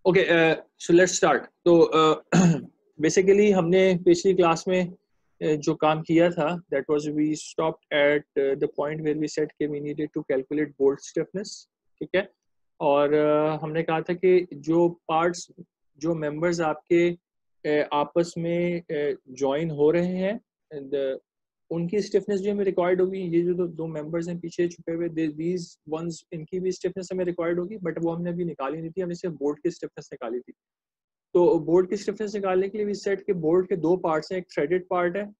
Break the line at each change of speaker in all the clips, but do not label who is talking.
Okay, so let's start. तो basically हमने पिछली क्लास में जो काम किया था, that was we stopped at the point where we said कि we needed to calculate bolt stiffness. ठीक है। और हमने कहा था कि जो पार्ट्स, जो मेंबर्स आपके आपस में ज्वाइन हो रहे हैं, उनकी स्टिफनेस भी हमें रिक्वायर्ड होगी। ये जो दो मेंबर्स हैं पीछे छुपे हुए, दीज वंस, इनकी भी स्टिफनेस हमें रिक्वायर्ड होगी, बट वो हमने अभी निकाली नहीं थी, हमने सिर्फ बोल्ट की स्टिफनेस निकाली थी। तो बोल्ट की स्टिफनेस निकालने के लिए भी सेट के बोल्ट के दो पार्ट्स हैं, एक थ्रेडेड पार्ट है,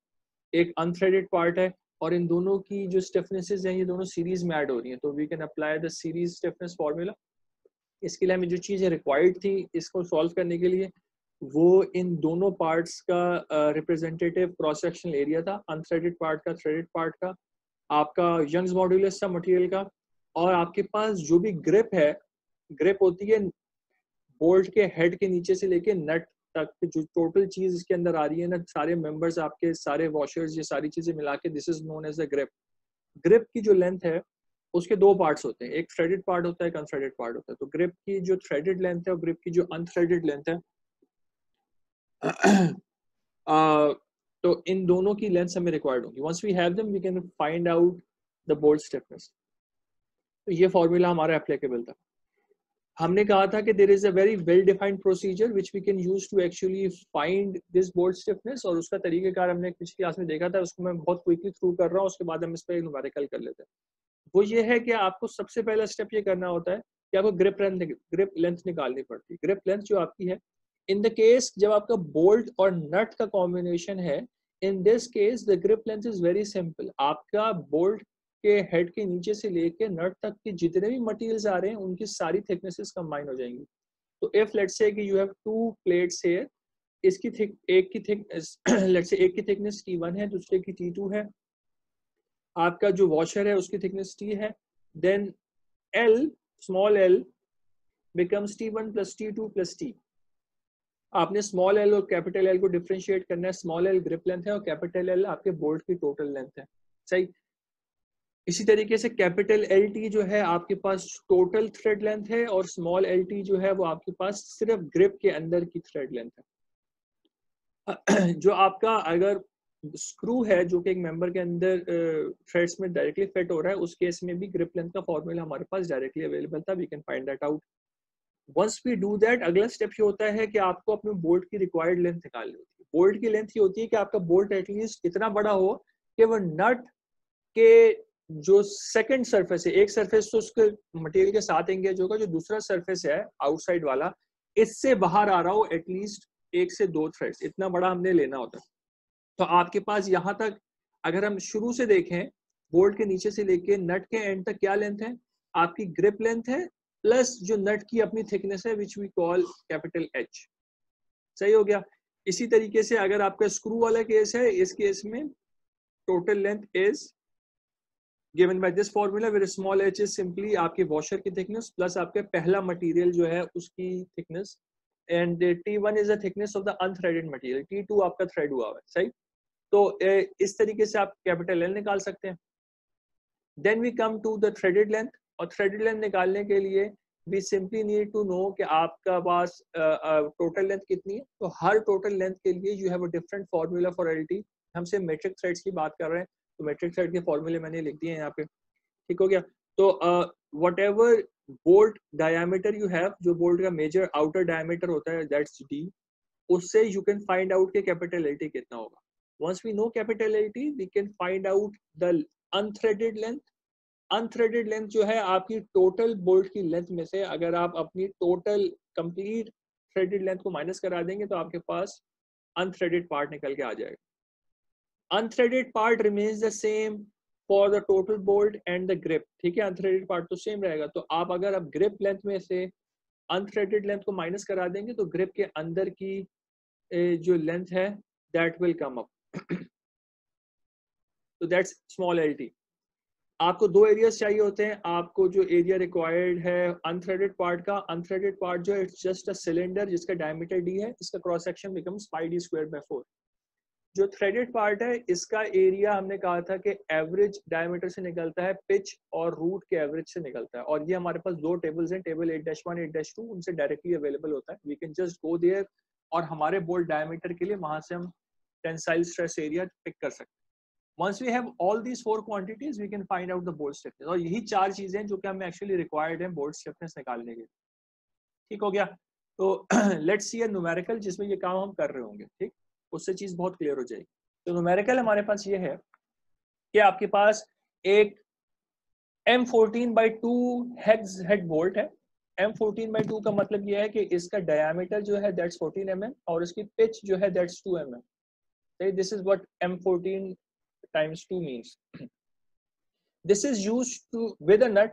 एक अनथ्रेडेड पार्ट है, और इन दोनों की जो स्टिफनेसेस हैं ये दोनों सीरीज में ऐड हो रही हैं। तो we can apply the series stiffness formula. इसके लिए हमें जो चीज़ें रिक्वायर्ड थी इसको सॉल्व करने के लिए, वो इन दोनों पार्ट्स का रिप्रेजेंटेटिव क्रॉस सेक्शनल एरिया था, अनथ्रेडेड पार्ट का, थ्रेडेड पार्ट का, आपका यंग्स मॉड्यूलस था मटेरियल का, और आपके पास जो भी ग्रिप है, ग्रिप होती है बोल्ट के हेड के नीचे से लेके नट तक, जो टोटल चीज इसके अंदर आ रही है ना, सारे मेंबर्स आपके, सारे वॉशर्स, ये सारी चीजें मिला के, this is known as the grip. Grip की जो लेंथ है उसके दो पार्ट्स होते हैं, एक थ्रेडेड पार्ट होता है, एक अनथ्रेडेड पार्ट होता है। तो ग्रिप की जो थ्रेडेड लेंथ है और ग्रिप की जो अनथ्रेडेड लेंथ है तो इन दोनों की लेंथ हमें रिक्वायर्ड होगी। Once we have them we can find out the bolt stiffness. तो ये फॉर्मूला हमारा एप्लीकेबल था। हमने कहा था कि there is a very well defined procedure which we can use to actually find this bolt stiffness, और उसका तरीकेकार हमने पिछली क्लास में देखा था, उसको मैं बहुत क्विकली थ्रू कर रहा हूँ, उसके बाद हम इस पर न्यूमेरिकल कर लेते हैं। वो ये है कि आपको सबसे पहला स्टेप ये करना होता है कि आपको ग्रिप लेंथ निकालनी पड़ती है। ग्रिप लेंथ जो आपकी है, इन द केस जब आपका बोल्ट और नट का कॉम्बिनेशन है, in this case the grip length is very simple. आपका बोल्ट के हेड के नीचे से लेके नट तक के जितने भी मटेरियल्स आ रहे हैं उनकी सारी थिकनेसेस कंबाइन हो जाएंगी। तो इफ लेट्स से कि you have to plates here, इसकी थिक एक की थिकनेस लेट्स से एक की थिकनेस T1 है, दूसरे की T2 है, आपका जो वॉशर है उसकी थिकनेस T है, then L, small l becomes T1 plus T2 plus T। आपने स्मॉल एल और कैपिटल एल को डिफरेंशिएट करना है। स्मॉल एल ग्रिप लेंथ है और कैपिटल एल आपके बोल्ट की टोटल लेंथ है। सही। इसी तरीके से कैपिटल एल टी जो है आपके पास टोटल थ्रेड लेंथ है, और स्मॉल एल टी जो है वो आपके पास सिर्फ ग्रिप के अंदर की थ्रेड लेंथ है। जो आपका अगर स्क्रू है जो कि एक मेंबर के अंदर थ्रेड्स में डायरेक्टली फिट हो रहा है, उस केस में भी ग्रिप लेंथ का फॉर्मूला हमारे पास डायरेक्टली अवेलेबल था, we can find that out. Once we do that, अगला स्टेप ये होता है कि आपको अपने बोल्ट की रिक्वायर्ड लेंथ निकालनी होती है। बोल्ट की लेंथ ये होती है कि आपका बोल्ट एटलीस्ट इतना बड़ा हो कि वो नट के जो सेकंड सरफेस है, एक सरफेस तो उसके मटेरियल के साथ एंगेज होगा, जो दूसरा सरफेस है आउटसाइड वाला, इससे बाहर आ रहा हो एटलीस्ट 1 से 2 थ्रेड्स, इतना बड़ा हमने लेना होता है। तो आपके पास यहाँ तक अगर हम शुरू से देखें, बोल्ट के नीचे से लेके नट के एंड तक क्या लेंथ है, आपकी ग्रिप लेंथ है प्लस जो नट की अपनी थिकनेस है which we call capital H। सही हो गया। इसी तरीके से अगर आपका स्क्रू वाला केस है, इस केस में total length is given by this formula where small h is simply आपके वॉशर की थिकनेस प्लस आपके पहला मटेरियल जो है उसकी thickness, and T1 is the thickness of the unthreaded material, T2 आपका थ्रेड हुआ है। सही। तो इस तरीके से आप कैपिटल L निकाल सकते हैं। Then we come to the threaded length, और थ्रेडेड लेंथ निकालने के लिए we simply need to know कि आपका पास टोटल लेंथ कितनी है। तो हर टोटल लेंथ के लिए you have a different formula for LT। हम सिर्फ मेट्रिक थ्रेड्स की बात कर रहे हैं, तो मेट्रिक थ्रेड के फॉर्मूले मैंने लिख दिए हैं यहाँ पे। ठीक हो गया। तो what ever bolt diameter you have, जो बोल्ट का मेजर आउटर डायमीटर होता है दैट्स D, उससे यू कैन फाइंड आउट के कैपिटल LT कितना होगा। once we know capital LT we can find out the unthreaded length। Unthreaded length जो है आपकी टोटल बोल्ट की लेंथ में से अगर आप अपनी टोटल कंप्लीट थ्रेडेड लेंथ को माइनस करा देंगे तो आपके पास अनथ्रेडेड पार्ट निकल के आ जाएगा। Unthreaded part remains the same for the total bolt and the grip. ठीक है, अनथ्रेडेड पार्ट तो सेम रहेगा। तो आप अगर आप ग्रिप लेंथ में से अनथ्रेडेड लेंथ को माइनस करा देंगे तो ग्रिप के अंदर की जो लेंथ है दैट विल कम अप। तो दैट्स स्मॉल LT। आपको दो एरियाज चाहिए होते हैं। आपको जो एरिया रिक्वायर्ड है अनथ्रेडेड पार्ट का, अनथ्रेडेड पार्ट जो है इट्स जस्ट अ सिलेंडर जिसका डायमीटर D है, इसका cross section becomes πd² by 4। जो थ्रेडेड पार्ट है इसका एरिया हमने कहा था कि एवरेज डायमीटर से निकलता है, पिच और रूट के एवरेज से निकलता है, और ये हमारे पास दो टेबल्स हैं, टेबल 8-1 8-2, उनसे डायरेक्टली अवेलेबल होता है। We can just go there और हमारे बोल्ट डायमीटर के लिए वहां से हम टेंसाइल स्ट्रेस एरिया पिक कर सकते हैं। Once we have all these four quantities, we can find out the bolt stiffness। और यही चार चीजें हैं जो कि हमें एक्चुअली रिक्वायर्ड है बोल्ट स्टिफनेस निकालने के लिए। ठीक हो गया? तो लेट्स सी अ न्यूमेरिकल जिसमें ये काम हम कर रहे होंगे। ठीक, उससे चीज बहुत क्लियर हो जाएगी। तो न्यूमेरिकल हमारे पास ये है कि आपके पास एक M14/2 हेक्स हेड बोल्ट है। M14/2 का मतलब ये है कि इसका डायमीटर जो है दैट्स 14 mm और इसकी पिच जो है that's 2 mm। This is what M14 times 2 means। This is used to with a nut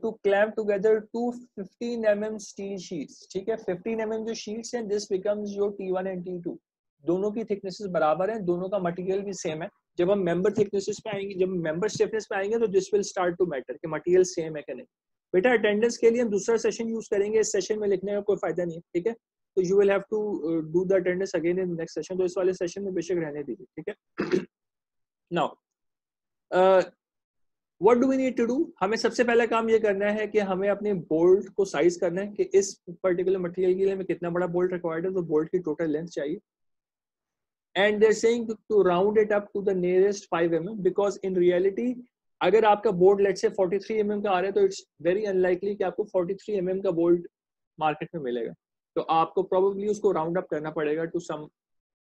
to clamp together two 15 mm steel sheets। ठीक है, 15 mm जो sheets हैं, this becomes your T1 and T2। दोनों की thicknesses बराबर हैं, दोनों का मटेरियल भी सेम है। जब हम मेंबर थिकनेसेस पे आएंगे, जब मेंबर स्टिफनेस पे आएंगे तो this will start to matter कि मटेरियल सेम है कि नहीं। बेटा अटेंडेंस के लिए हम दूसरा सेशन यूज करेंगे, इस सेशन में लिखने का कोई फायदा नहीं है। ठीक है, तो you will have to do the attendance again in next session, तो इस वाले सेशन में बेशक रहने दीजिए। ठीक है, now what do we need to do? हमें सबसे पहला काम ये करना है कि हमें अपने बोल्ट को साइज करना है कि इस पर्टिकुलर मटेरियल के लिए हमें कितना बड़ा बोल्ट रिक्वायर्ड है, तो बोल्ट की टोटल लेंथ चाहिए। And they are saying to round it up to the nearest 5 mm, because in reality अगर आपका बोल्ट लेट्स से 43 mm का आ रहा है तो इट्स वेरी अनलाइकली कि आपको 43 mm का बोल्ट मार्केट में मिलेगा, तो आपको प्रोबेबली उसको राउंड अप करना पड़ेगा टू सम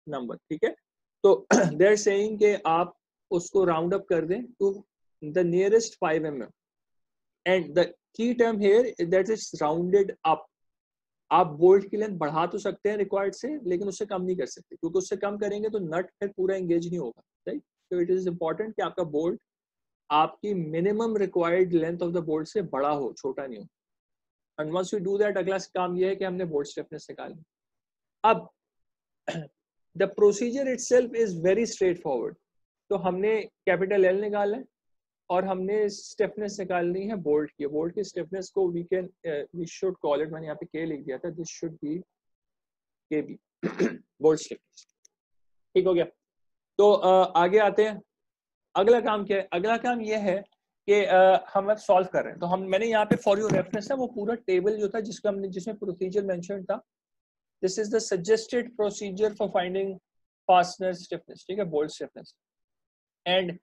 नंबर। ठीक है, तो दे आर सेइंग कि आप उसको राउंड अप कर दें to the nearest 5 mm, and the key term here is that it's rounded up। आप बोल्ट की लेंथ बढ़ा तो सकते हैं रिक्वायर्ड से, लेकिन उससे कम नहीं कर सकते, क्योंकि उससे कम करेंगे तो नट फिर पूरा एंगेज नहीं होगा। राइट, तो इट इज इंपॉर्टेंट कि आपका बोल्ट आपकी minimum required length of the bolt से बड़ा हो, छोटा नहीं हो। And once we do that, अगला काम ये है कि हमने बोल्ट स्टिफनेस निकालनी। अब the procedure itself is very straight forward. तो हमने कैपिटल एल निकाला है और हमने स्टिफनेस निकालनी है बोल्ट की। बोल्ट की स्टिफनेस को वी शुड कॉल इट, मैंने यहाँ पे के लिख दिया था, दिस शुड बी के बी, बोल्ट स्टिफनेस। ठीक हो गया? तो आगे आते हैं। अगला काम क्या है? अगला काम ये है कि हम अब सॉल्व कर रहे हैं। तो मैंने यहाँ पे फॉर योर रेफरेंस है वो पूरा टेबल जो था जिसमें प्रोसीजर मेंशन था, this is the suggested procedure for finding fastener stiffness. ठीक है, bolt stiffness, and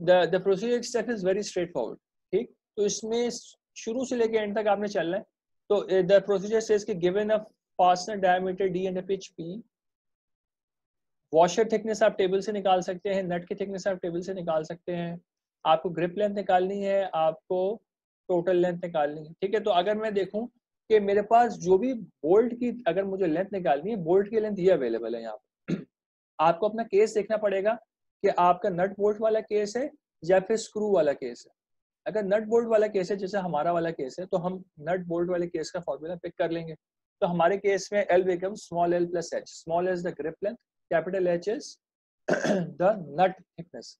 the procedure itself is very straightforward। ठीक, तो इसमें शुरू से लेके एंड तक आपने चलना है। तो the procedure says कि given a fastener diameter d and a pitch p, washer thickness आप टेबल से निकाल सकते हैं, नट की थिकनेस आप टेबल से निकाल सकते हैं, आपको ग्रिप लेंथ निकालनी है, आपको टोटल लेंथ निकालनी है। ठीक है, तो अगर मैं देखूं कि मेरे पास जो भी बोल्ट की अगर मुझे लेंथ निकालनी है, बोल्ट की लेंथ ये अवेलेबल है यहाँ पे। आपको अपना केस देखना पड़ेगा कि आपका नट बोल्ट वाला केस है या फिर स्क्रू वाला केस है। अगर नट बोल्ट वाला केस है, जैसे हमारा वाला केस है, तो हम नट बोल्ट वाले केस का फॉर्मूला पिक कर लेंगे। तो हमारे केस में L becomes small l plus h। Small l is the grip length, capital H is the nut thickness।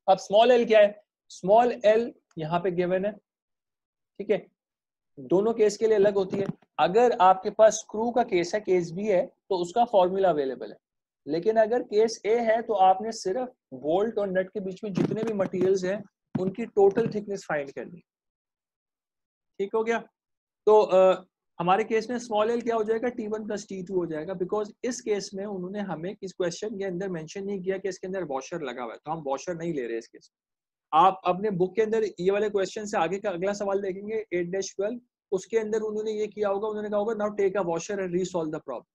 अब स्मॉल l क्या है? स्मॉल l यहाँ पे गिवन है। ठीक है, दोनों केस के लिए अलग होती है। अगर आपके पास स्क्रू का केस है, केस B है, तो उसका फॉर्मूला अवेलेबल है। लेकिन अगर केस A है तो आपने सिर्फ बोल्ट और नट के बीच में जितने भी मटेरियल्स हैं उनकी टोटल थिकनेस फाइंड करनी। ठीक हो गया? तो हमारे केस में स्मॉल l क्या हो जाएगा? T1 plus T2 हो जाएगा, बिकॉज इस केस में उन्होंने हमें इस क्वेश्चन के अंदर मेंशन नहीं किया कि इसके अंदर वॉशर लगा हुआ है, तो हम वॉशर नहीं ले रहे इस केस में। आप अपने बुक के अंदर ये वाले क्वेश्चन से आगे का अगला सवाल देखेंगे 8-12, उसके अंदर उन्होंने ये किया होगा, उन्होंने कहा होगा now take a washer and resolve the problem.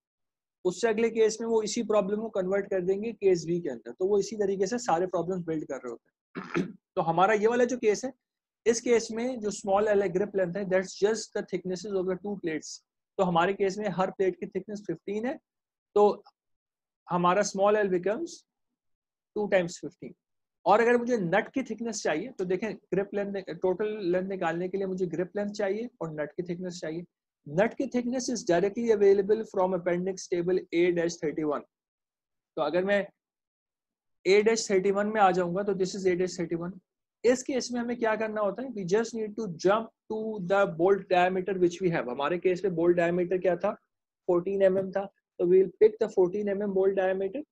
उससे अगले केस में वो इसी प्रॉब्लम को कन्वर्ट कर देंगे केस बी के अंदर, तो वो इसी तरीके से सारे प्रॉब्लम्स बिल्ड कर रहे होते हैं। तो हमारा ये वाला जो केस है, इस केस में जो स्मॉल एल ग्रिप लेंथ है, that's just the thicknesses of the two plates. तो हमारे केस में हर प्लेट की थिकनेस 15 है, तो हमारा स्मॉल एल बिकम्स 2 times 15। और अगर मुझे नट की थिकनेस चाहिए तो देखें, ग्रिप लेंथ टोटल लेंथ निकालने के लिए मुझे ग्रिप लेंथ चाहिए और नट की थिकनेस चाहिए। नट की thickness is directly available from appendix table A-31। तो अगर मैं A-31 में आ जाऊंगा तो दिस इज A-31। इस केस में हमें क्या करना होता है? We just need to jump to the bolt diameter which we have. हमारे केस में बोल्ट डायमीटर क्या था? 14 mm था, तो we will pick the 14 mm bolt diameter.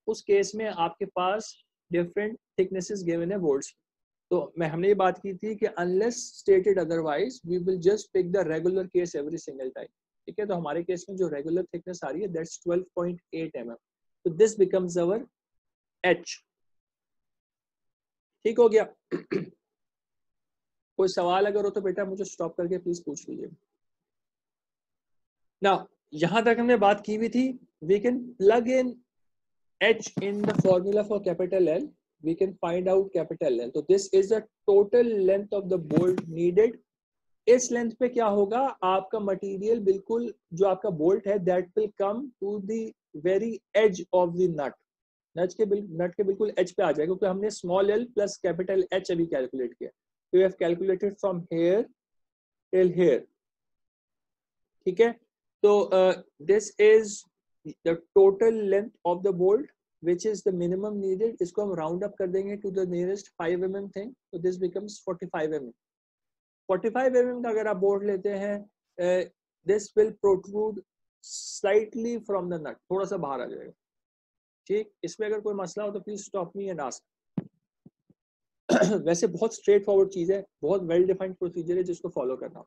उस केस में आपके पास डिफरेंट थिकनेसेस गिवन है बोल्ट्स। तो हमने ये बात की थी कि unless stated otherwise we will just pick the regular case every single time. ठीक है, तो हमारे केस में जो रेगुलर थिकनेस आ रही है दैट्स 12.8 mm, तो दिस बिकम्स अवर एच। ठीक हो गया। कोई सवाल अगर हो तो बेटा मुझे स्टॉप करके प्लीज पूछ लीजिए। नाउ यहां तक हमने बात की हुई थी, we can plug in h in the formula for capital L, we can find out capital L. So this is the total length of the bolt needed. इस लेंथ पे क्या होगा, आपका मटेरियल बिल्कुल जो आपका बोल्ट है that will come to the very edge of the nut, nut के बिल्कुल एज पे आ जाएगा, क्योंकि हमने small l plus capital h अभी कैलकुलेट किया। तो we have calculated from here till here. ठीक है, तो this is the total length of the bolt which is the minimum needed. इसको हम round up कर देंगे to the nearest 5 mm thing, so this becomes 45 mm. 45 mm का अगर आप बोल्ट लेते हैं, this will protrude slightly from the nut, थोड़ा सा बाहर आ जाएगा। ठीक, इसमें अगर कोई मसला हो तो please stop me and ask. वैसे बहुत स्ट्रेट फॉरवर्ड चीज है, बहुत वेल डिफाइंड प्रोसीजर है जिसको फॉलो करना।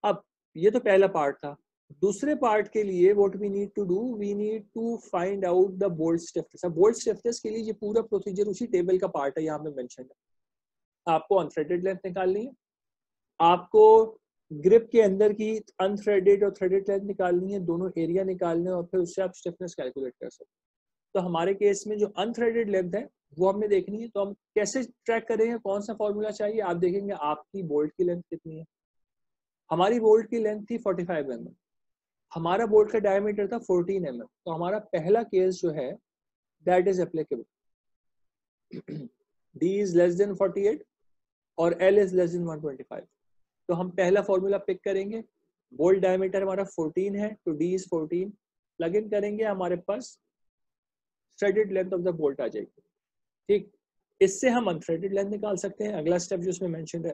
अब ये तो पहला पार्ट था। दूसरे पार्ट के लिए what we need to do, we need to find out the bolt stiffness. अब बोल्ट स्टिफनेस के लिए ये पूरा प्रोसीजर उसी टेबल का पार्ट है, यहाँ पे मेंशन है। आपको अनथ्रेडेड लेंथ निकालनी है, आपको ग्रिप के अंदर की अनथ्रेडेड और थ्रेडेड लेंथ निकालनी है, दोनों एरिया निकालने हैं और फिर उससे आप स्टिफनेस कैलकुलेट कर सकते हैं। तो हमारे केस में जो अनथ्रेडेड लेंथ है वो हमने देखनी है। तो हम कैसे ट्रैक करेंगे, कौन सा फॉर्मूला चाहिए, आप देखेंगे आपकी बोल्ट की लेंथ कितनी है। हमारी बोल्ट की लेंथ थी 45 mm, हमारा बोल्ट का डायमीटर था 14 mm, तो हमारा पहला केस जो है that is applicable. D is less than 48 और L इज लेस देन 125। तो हम पहला फॉर्मूला पिक करेंगे, बोल्ट डायमीटर हमारा 14 है तो D इज 14, प्लग इन करेंगे, हमारे पास threaded length of the bolt आ जाएगी। ठीक, इससे हम अनथ्रेडेड लेंथ निकाल सकते हैं। अगला स्टेप जो इसमें मेंशन है,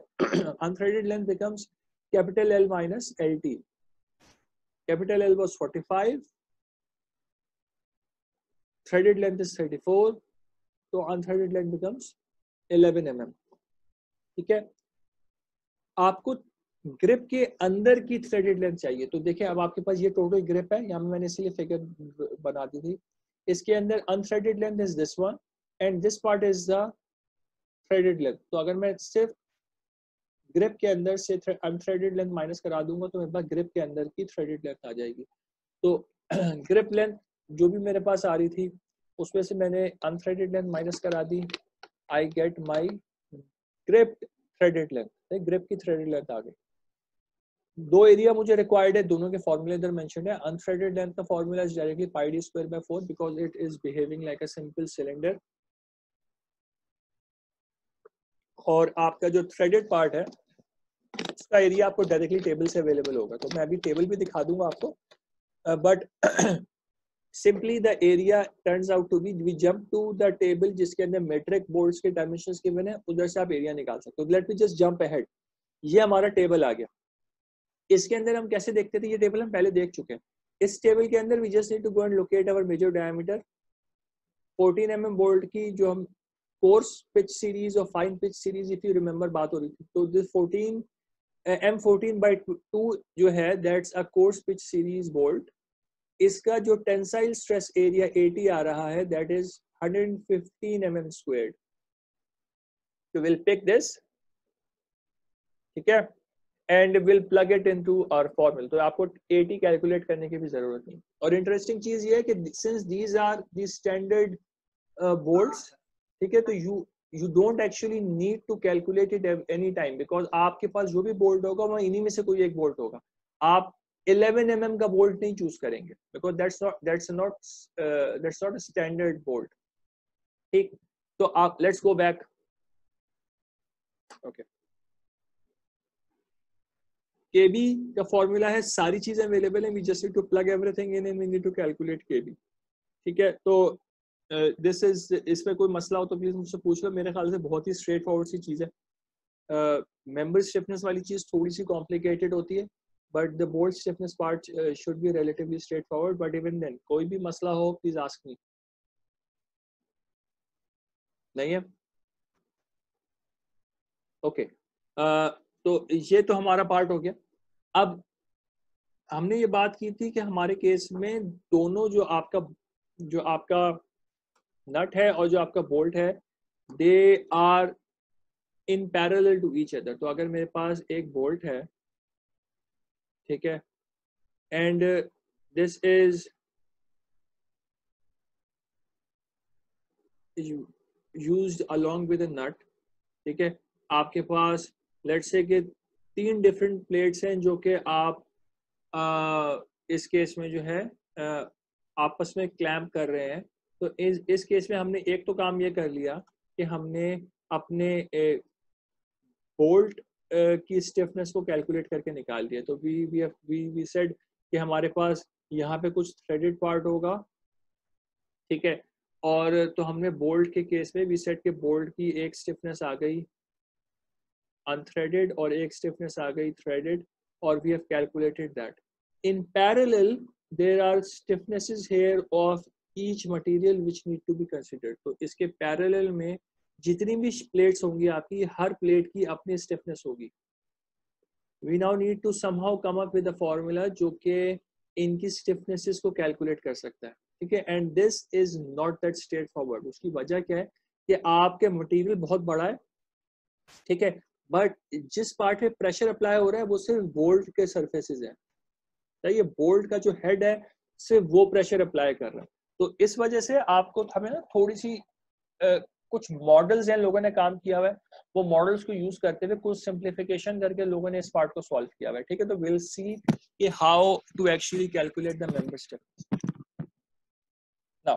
unthreaded length becomes capital L minus LT। Capital L was 45, threaded length is 34, तो unthreaded length becomes 11 mm। ठीक है, आपको ग्रिप के अंदर की थ्रेडेड लेंथ चाहिए। तो देखिए अब आपके पास ये टोटल ग्रिप है, यहाँ मैंने इसलिए फिगर बना दी थी। इसके अंदर unthreaded length is this one and this part is the threaded length. तो अगर मैं सिर्फ ग्रिप के अंदर से अनथ्रेडेड लेंथ माइनस करा दूंगा तो मेरे पास ग्रिप के अंदर की थ्रेडेड लेंथ आ जाएगी। तो ग्रिप लेंथ जो भी मेरे पास आ रही थी उसमें से मैंने अनथ्रेडेड लेंथ माइनस करा दी, I get my grip threaded length. Grip की थ्रेडेड लेंथ आ गई। दो एरिया मुझे रिक्वायर्ड है, दोनों के फॉर्मूले इधर मेंशन है। अनथ्रेडेड लेंथ का formula is directly pi d square by 4 because it is behaving like a simple cylinder. और आपका जो थ्रेडेड पार्ट है उसका एरिया आपको डायरेक्टली टेबल से अवेलेबल होगा, तो मैं अभी टेबल भी दिखा दूंगा आपको, but simply the area turns out to be, we jump to the table जिसके अंदर metric bolts के dimensions given है, उधर से आप एरिया निकाल सकते हो। Let me just jump ahead। ये हमारा टेबल आ गया। इसके अंदर हम कैसे देखते थे, ये टेबल हम पहले देख चुके हैं। इस टेबल के अंदर we just need to go and locate our major diameter। 14 mm bolt की जो हम कोर्स पिच सीरीज और fine pitch series if you remember बात हो रही थी, तो दिस 14 M14/2 जो है that's a coarse pitch series bolt. इसका जो टेंसाइल स्ट्रेस एरिया 80 आ रहा है दैट इज 115 mm स्क्वायर्ड। तो विल पिक दिस, ठीक है, and will plug it into our formula. तो आपको 80 कैलकुलेट करने की भी जरूरत नहीं। और इंटरेस्टिंग चीज ये है कि since these are the standard bolts, ठीक है, तो you don't actually need to calculate it any time because आपके पास जो भी बोल्ट होगा वह इन्हीं में से कोई एक बोल्ट होगा। आप 11 mm का बोल्ट नहीं चूज करेंगे because that's not a standard bolt. ठीक, तो आप let's go back. Okay, KB का फॉर्मूला है, सारी चीजें अवेलेबल है, we just need to plug everything in and we need to calculate KB. ठीक है, तो दिस इज, इसमें कोई मसला हो तो प्लीज मुझसे पूछ लो। मेरे ख्याल से बहुत ही स्ट्रेट फॉरवर्ड सी चीज है। मेंबर स्टिफनेस वाली चीज थोड़ी सी कॉम्प्लिकेटेड होती है, but the bolt stiffness part should be relatively straightforward. But even then कोई भी मसला हो प्लीज आस्क मी। नहीं है? ओके, तो ये तो हमारा पार्ट हो गया। अब हमने ये बात की थी कि हमारे केस में दोनों जो आपका नट है और जो आपका बोल्ट है, they are in parallel to each other. तो अगर मेरे पास एक बोल्ट है, ठीक है, and this is used along with a nut, ठीक है, आपके पास लेट्स से कि 3 डिफरेंट प्लेट्स हैं जो कि आप इस केस में जो है आपस में क्लैम्प कर रहे हैं। तो इस केस में हमने एक तो काम ये कर लिया कि हमने अपने बोल्ट की स्टिफनेस को कैलकुलेट करके निकाल दिया। तो वी सेड कि हमारे पास यहाँ पे कुछ थ्रेडेड पार्ट होगा, ठीक है, और तो हमने बोल्ट के केस में वी सेड कि बोल्ट की एक स्टिफनेस आ गई अनथ्रेडेड और एक स्टिफनेस आ गई थ्रेडेड, और we have calculated that. In parallel there are stiffnesses here of each material which need to be considered. तो इसके पैरेलल में जितनी भी प्लेट्स होंगी आपकी, हर प्लेट की अपनी स्टिफनेस होगी। We now need to somehow come up with a formula जो कि इनकी स्टिफनेसेस को कैलकुलेट कर सकता है, ठीक है। And this is not that straight forward. उसकी वजह क्या है कि आपके मटेरियल बहुत बड़ा है, ठीक है, बट जिस पार्ट में प्रेशर अप्लाई हो रहा है वो सिर्फ बोल्ट के सरफेसेस हैं। तो ये बोल्ट का जो हेड है सिर्फ वो प्रेशर अप्लाई कर रहा है। तो इस वजह से आपको हमें ना थोड़ी सी कुछ मॉडल्स हैं, लोगों ने काम किया हुआ है, वो मॉडल्स को यूज करते हुए कुछ सिंप्लीफिकेशन करके लोगों ने इस पार्ट को सॉल्व किया हुआ है, ठीक है। तो विल सी कि how to actually calculate the member step. Now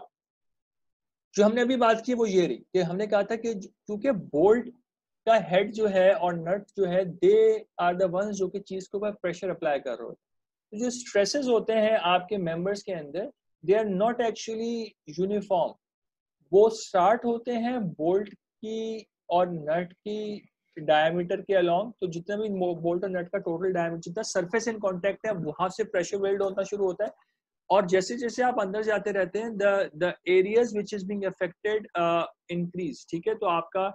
जो हमने अभी बात की वो ये रही कि हमने कहा था कि क्योंकि बोल्ट का हेड जो है और नट जो है, दे आर द वंस जो कि चीज के ऊपर प्रेशर अप्लाई कर रहे होते हैं। तो जो स्ट्रेसेस होते हैं आपके मेंबर्स के अंदर, they are not actually uniform. वो स्टार्ट होते हैं बोल्ट की और नट की डायमीटर के अलोंग। तो जितना भी बोल्ट और नट का टोटल डायमीटर, जितना सरफेस इन कांटेक्ट है, वहां से प्रेशर बिल्ड होना शुरू होता है। और जैसे जैसे आप अंदर जाते रहते हैं, the areas which is being affected increase, ठीक है। तो आपका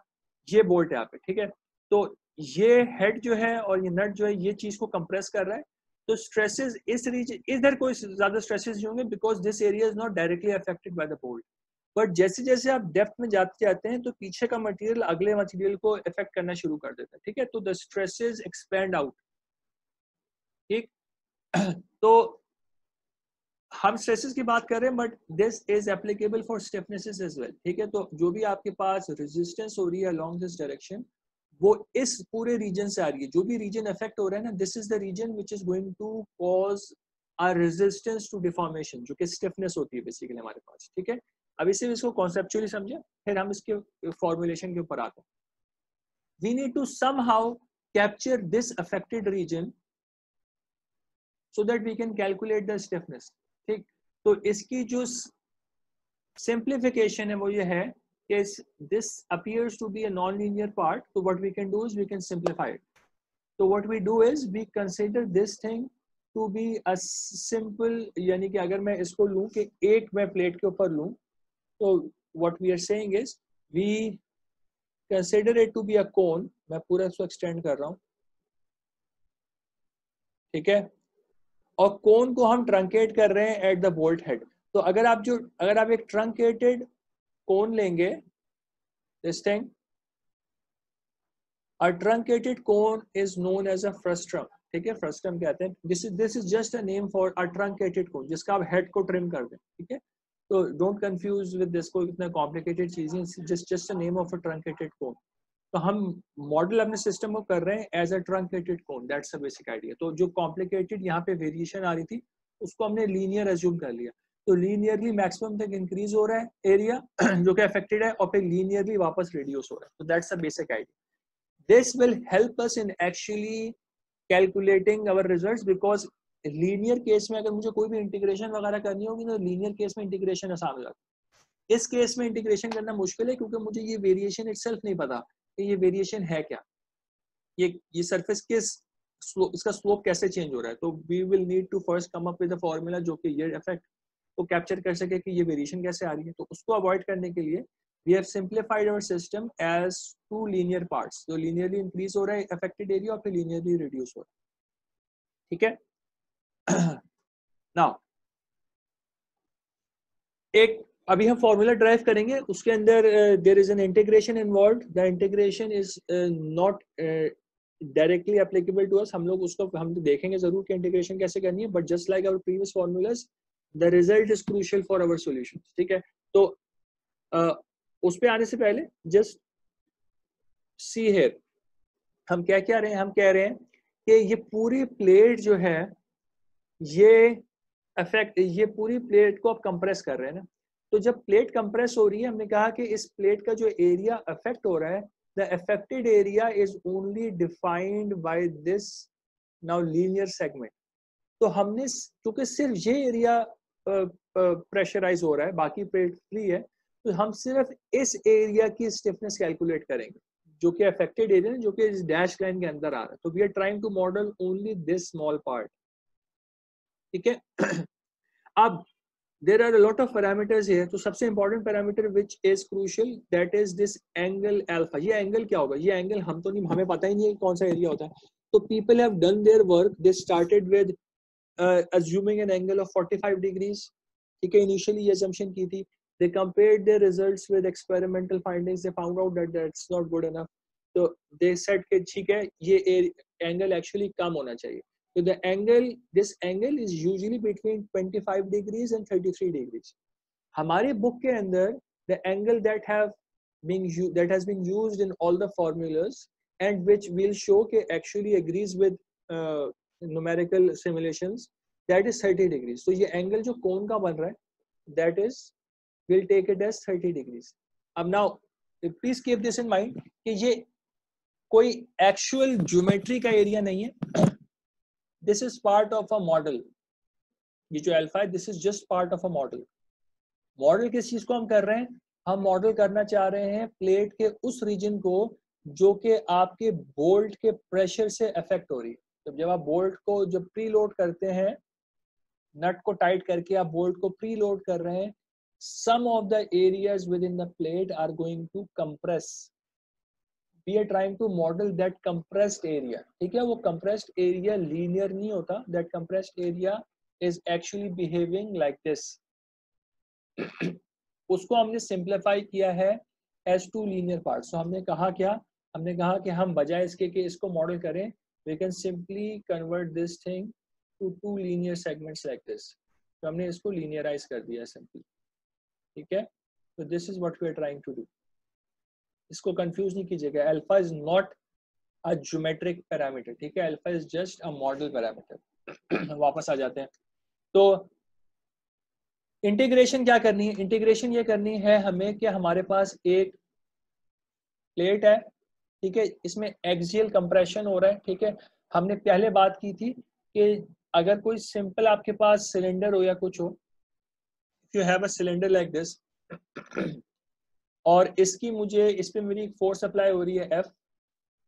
ये बोल्ट है यहाँ पे, ठीक है। तो ये हेड जो है और ये नट जो है, ये चीज को कंप्रेस कर रहा है। तो स्ट्रेसेस इस रीजन, इधर कोई ज्यादा स्ट्रेसेस नहीं होंगे because this area is not directly affected by the bolt. But जैसे जैसे आप डेप्थ में जाते जाते हैं तो पीछे का मटेरियल अगले मटेरियल को इफेक्ट करना शुरू कर देता है, ठीक है। तो द स्ट्रेसेस एक्सपेंड आउट, ठीक। तो हम स्ट्रेसेस की बात कर रहे हैं, but this is applicable for stiffnesses as well, ठीक है। तो जो भी आपके पास रेजिस्टेंस हो रही है अलोंग दिस डायरेक्शन, वो इस पूरे रीजन से आ रही है। जो भी रीजन इफेक्ट हो रहा है ना, this is the reason which is going to cause a resistance to deformation, जो कि स्टिफनेस होती है बेसिकली हमारे पास, ठीक है। अब इसे इसको कॉन्सेप्चुअली समझे, फिर हम इसके फॉर्मुलेशन के ऊपर आते हैं। We need to somehow capture this affected region so that we can calculate the stiffness, ठीक। तो इसकी जो simplification है वो ये है कि this appears to be a non-linear part, so what we can do is we can simplify it. So what we do is we consider this thing to be a simple, यानी कि अगर मैं इसको लूं कि एक मैं प्लेट के ऊपर लूं, तो what we are saying is we consider it to be a cone। मैं पूरा इसको एक्सटेंड कर रहा हूं, ठीक है, और कोन को हम ट्रंकेट कर रहे हैं एट द बोल्ट हेड। तो अगर आप एक ट्रंकेटेड कोन लेंगे, this thing, a truncated cone is known as a frustum, ठीक है। फ्रस्ट्रम कहते हैं, this is just a name for a truncated cone, जिसका आप हेड को ट्रिम कर दें, ठीक है। तो डोंट कंफ्यूज विद दिस, को इतना कॉम्प्लिकेटेड चीजें, just a name of a truncated cone. तो हम मॉडल अपने सिस्टम को कर रहे हैं as a truncated cone, that's the basic idea. तो जो कॉम्प्लिकेटेड यहाँ पे वेरिएशन आ रही थी उसको हमने लीनियर एज्यूम कर लिया। तो लीनियरली मैक्सिमम तक इंक्रीज हो रहा है एरिया जो कि अफेक्टेड है, और फिर लीनियरली वापस रिड्यूस हो रहा है। तो that's the basic idea. This will help us in actually calculating our results, because linear case में अगर मुझे कोई भी इंटीग्रेशन वगैरह करनी होगी तो लीनियर केस में इंटीग्रेशन आसान हो जाता है। इस केस में इंटीग्रेशन करना मुश्किल है क्योंकि मुझे ये वेरिएशन इटसेल्फ नहीं पता कि ये वेरिएशन है क्या, ये सरफेस किस इसका स्लोप कैसे चेंज हो रहा है। तो we will need to first come up with a formula जो कि ये इफेक्ट को कैप्चर कर सके कि ये वेरिएशन कैसे आ रही है। तो उसको अवॉइड करने के लिए we have simplified our system as 2 linear parts, जो लीनियरली इंक्रीज हो रहा है अफेक्टेड एरिया और फिर लीनियरली रिड्यूस हो रहा है, ठीक है। नाउ एक अभी हम फॉर्मूला ड्राइव करेंगे, उसके अंदर there is an integration involved, the integration is not directly applicable to us, हम लोग उसको हम देखेंगे जरूर कि इंटीग्रेशन कैसे करनी है, but just like our previous formulas the result is crucial for our solution, ठीक है। तो उस पे आने से पहले जस्ट सी हियर हम क्या कह रहे हैं, हम कह रहे हैं कि ये पूरी प्लेट जो है ये पूरी प्लेट को आप कंप्रेस कर रहे हैं ना, तो जब प्लेट कंप्रेस हो रही है, हमने कहा कि इस प्लेट का जो एरिया अफेक्ट हो रहा है, the affected area is only defined by this now linear segment. तो हमने क्योंकि सिर्फ ये एरिया प्रेशराइज हो रहा है, बाकी प्लेट फ्री है, तो हम सिर्फ इस एरिया की स्टिफनेस कैलकुलेट करेंगे जो कि अफेक्टेड एरिया है, जो कि इस डैश लाइन के अंदर आ रहा है। तो we are trying to model only this small part, ठीक है। अब there are a lot of parameters here, तो सबसे important parameter which is crucial that is this angle alpha। ये एंगल क्या होगा, ये एंगल हम तो नहीं, हमें पता ही नहीं है कौन सा एरिया होता है। तो people have done their work, they started with assuming an angle of 45 degrees, ठीक है, initially ये assumption की थी, they compared their results with experimental findings, they found out that that's not good enough, तो they said कि ठीक है ये एंगल actually कम होना चाहिए। So the angle, this angle is usually between 25 degrees and 33 degrees. हमारे book के अंदर the angle that has been used in all the formulas and which will show कि actually agrees with numerical simulations, that is 30 degrees. So ये angle जो cone का बन रहा है, that is we'll take it as 30 degrees. अब now please keep this in mind कि ये कोई actual geometry का area नहीं है, this is part of a model। ये जो अल्फा है, this is just part of a model। Model किस चीज को हम कर रहे हैं, हम मॉडल करना चाह रहे हैं प्लेट के उस रीजन को जो कि आपके बोल्ट के प्रेशर से अफेक्ट हो रही है। तो जब आप बोल्ट को जब प्री लोड करते हैं, नट को टाइट करके आप बोल्ट को प्री लोड कर रहे हैं, some of the areas within the plate are going to compress। We are trying to model that compressed area, ठीक है। वो compressed area linear नहीं होता, that compressed area is actually behaving like this। उसको हमने simplify किया है as 2 linear parts। तो हमने कहा क्या, हमने कहा कि हम बजाय इसके कि इसको मॉडल करें, we can simply convert this thing to 2 linear segments like this। तो हमने इसको linearize कर दिया simply, ठीक है। तो this is what we are trying to do। इसको कंफ्यूज नहीं कीजिएगा, alpha is not a geometric parameter, ठीक है, alpha is just a model parameter. वापस आ जाते हैं, तो इंटीग्रेशन क्या करनी है, इंटीग्रेशन ये करनी है हमें कि हमारे पास एक प्लेट है, ठीक है, इसमें एक्सियल कंप्रेशन हो रहा है, ठीक है। हमने पहले बात की थी कि अगर कोई सिंपल आपके पास सिलेंडर हो या कुछ हो, if you have a cylinder like this और इसकी मुझे इस पे मेरी फोर्स अप्लाई हो रही है F,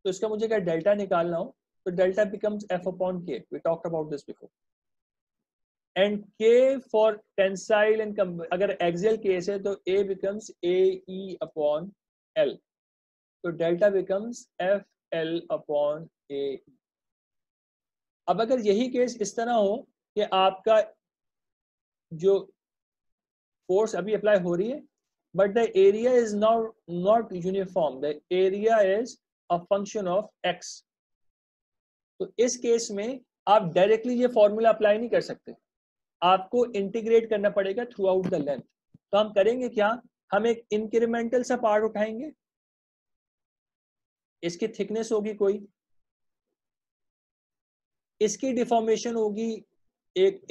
तो इसका मुझे क्या डेल्टा निकालना हो, तो delta becomes F upon K। We talked about this before. And K for tensile and अगर एक्सियल केस है तो A becomes AE upon L, तो delta becomes FL upon AE। अब अगर यही केस इस तरह हो कि आपका जो फोर्स अभी अप्लाई हो रही है but the area is now not uniform, the area is a function of x, तो इस केस में आप डायरेक्टली ये फॉर्मूला अप्लाई नहीं कर सकते, आपको इंटीग्रेट करना पड़ेगा थ्रू आउट द लेंथ। तो हम करेंगे क्या, हम एक इंक्रीमेंटल सा पार्ट उठाएंगे, इसकी थिकनेस होगी कोई, इसकी डिफॉर्मेशन होगी एक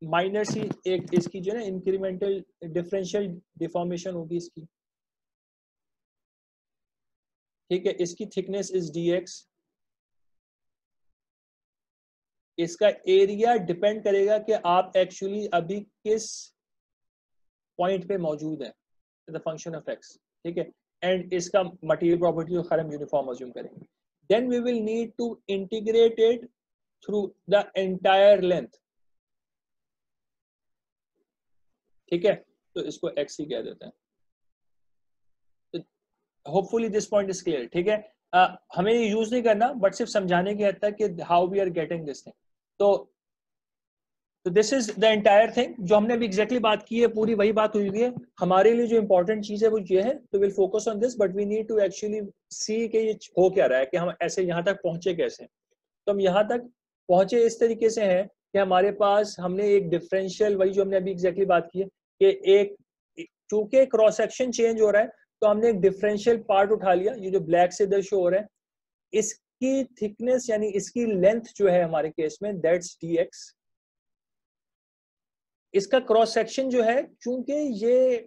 माइनर सी, एक इसकी जो है ना इंक्रीमेंटल डिफरेंशियल डिफॉर्मेशन होगी इसकी, ठीक है, इसकी थिकनेस इज dx। इसका एरिया डिपेंड करेगा कि आप एक्चुअली अभी किस पॉइंट पे मौजूद हैं, द फंक्शन ऑफ x, ठीक है। एंड इसका मटेरियल प्रॉपर्टी खैर हम यूनिफॉर्म अज्यूम करेंगे। Then we will need to integrate it through the entire length, ठीक है, तो इसको x ही कह देते हैं। Hopefully this point is clear, ठीक है। हमें यूज नहीं करना, बट सिर्फ समझाने की हद तक कि how we are getting this thing. तो this is the entire thing जो हमने अभी एग्जैक्टली बात की है, पूरी वही बात हुई है। हमारे लिए जो इंपॉर्टेंट चीज है वो ये है, तो will focus on this, but we need to actually see कि ये हो क्या रहा है, कि हम ऐसे यहाँ तक पहुंचे कैसे। तो हम यहाँ तक पहुंचे इस तरीके से हैं कि हमारे पास हमने एक डिफरेंशियल, वही जो हमने अभी एग्जैक्टली बात की है कि एक चूंकि क्रॉस सेक्शन चेंज हो रहा है, तो हमने एक डिफरेंशियल पार्ट उठा लिया, ये जो ब्लैक से इधर शो हो रहा है, इसकी थिकनेस यानी इसकी लेंथ जो है हमारे केस में दैट्स dx। इसका क्रॉस सेक्शन जो है, चूंकि ये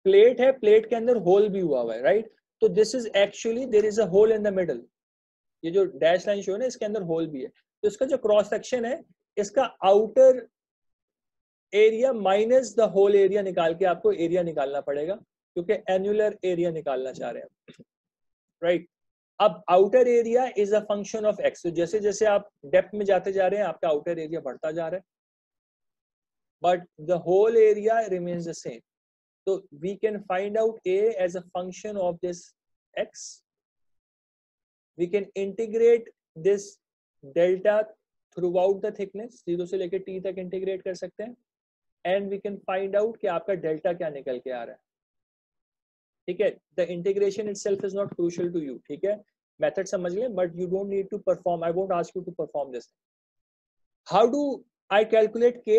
प्लेट है, प्लेट के अंदर होल भी हुआ है, राइट। तो this is actually there is a hole in the middle, ये जो डैश लाइन शो है ना, इसके अंदर होल भी है। तो इसका जो क्रॉस सेक्शन है, इसका outer area minus the hole area निकाल के आपको एरिया निकालना पड़ेगा, क्योंकि एनुलर एरिया निकालना चाह रहे हैं, राइट। अब outer area is a function of x, तो जैसे जैसे आप डेप्थ में जाते जा रहे हैं आपका आउटर एरिया बढ़ता जा रहा है, but the hole area remains the same. So we can find out A as a function of this X. We can integrate this delta throughout the thickness, 0 से लेकर T तक integrate कर सकते हैं, and we can find out कि आपका delta क्या निकल के आ रहा है, ठीक है। The integration itself is not crucial to you, ठीक है, method समझ लें, but you don't need to perform, I won't ask you to perform this. How do I calculate K?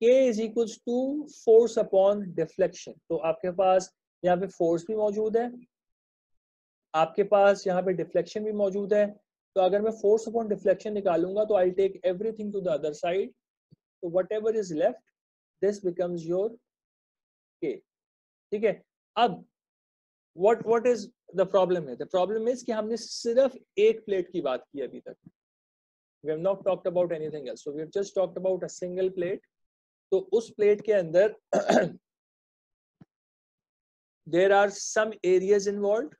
K is equals to force upon deflection। तो आपके पास यहाँ पे force भी मौजूद है, आपके पास यहाँ पे डिफ्लेक्शन भी मौजूद है। तो अगर मैं फोर्स अपॉन डिफ्लेक्शन निकालूंगा तो I take everything to the other side, तो whatever is left this becomes your K, ठीक है। अब what is the problem है? The problem is कि हमने सिर्फ एक प्लेट की बात की अभी तक, we have not talked about anything else, so we have just talked about a single plate। तो उस प्लेट के अंदर there are some areas involved।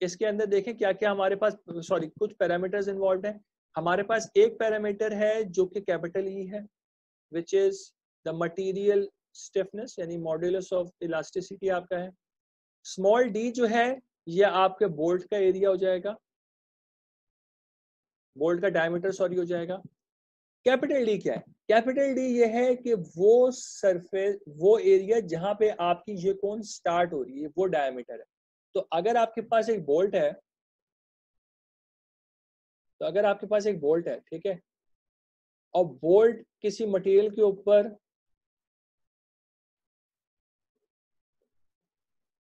इसके अंदर देखें क्या क्या हमारे पास, सॉरी, कुछ पैरामीटर्स इन्वॉल्व हैं। हमारे पास एक पैरामीटर है जो कि कैपिटल ई है, which is the material stiffness, यानी मॉड्यूलस ऑफ इलास्टिसिटी आपका है। स्मॉल डी जो है ये आपके बोल्ट का एरिया हो जाएगा, बोल्ट का डायमीटर सॉरी हो जाएगा। कैपिटल डी क्या है? कैपिटल डी ये है कि वो सरफेस, वो एरिया जहां पे आपकी ये कोन स्टार्ट हो रही है, वो डायमीटर है। तो अगर आपके पास एक बोल्ट है, तो अगर आपके पास एक बोल्ट है, ठीक है, और बोल्ट किसी मटेरियल के ऊपर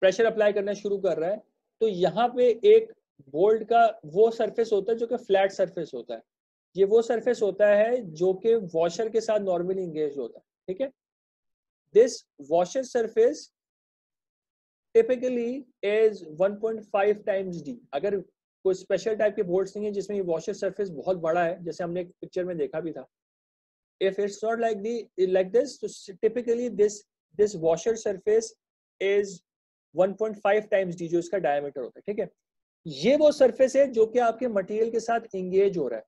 प्रेशर अप्लाई करना शुरू कर रहा है, तो यहाँ पे एक बोल्ट का वो सरफेस होता है जो कि फ्लैट सरफेस होता है। ये वो सरफेस होता है जो कि वॉशर के साथ नॉर्मली इंगेज होता है, ठीक है। This washer surface typically is 1.5 times D. अगर कोई स्पेशल टाइप के बोल्ट्स नहीं है जिसमें ये वॉशर सरफेस बहुत बड़ा है, जैसे हमने एक पिक्चर में देखा भी था, if it's not like this, so typically this washer surface is 1.5 times d जो इसका डायमीटर होता है, ठीक है। ये वो सरफेस है जो कि आपके मटेरियल के साथ इंगेज हो रहा है।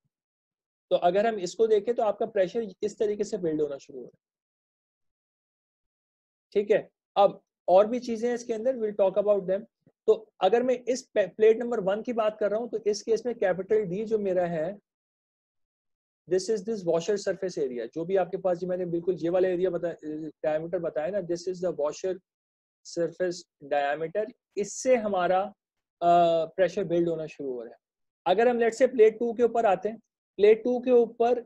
तो अगर हम इसको देखें तो आपका प्रेशर इस तरीके से बिल्ड होना शुरू हो रहा है, ठीक है। अब और भी चीजें हैं इसके अंदर, विल टॉक अबाउट देम। तो अगर मैं इस प्लेट नंबर 1 की बात कर रहा हूं, तो इस केस में कैपिटल डी जो मेरा है, this is this washer surface area, जो भी आपके पास, जो मैंने बिल्कुल ये वाला एरिया बताया, डायमीटर बताया ना, this is the washer surface diameter. इससे हमारा प्रेशर बिल्ड होना शुरू हो रहा है। अगर हम लेट से प्लेट 2 के ऊपर आते हैं, प्लेट 2 के ऊपर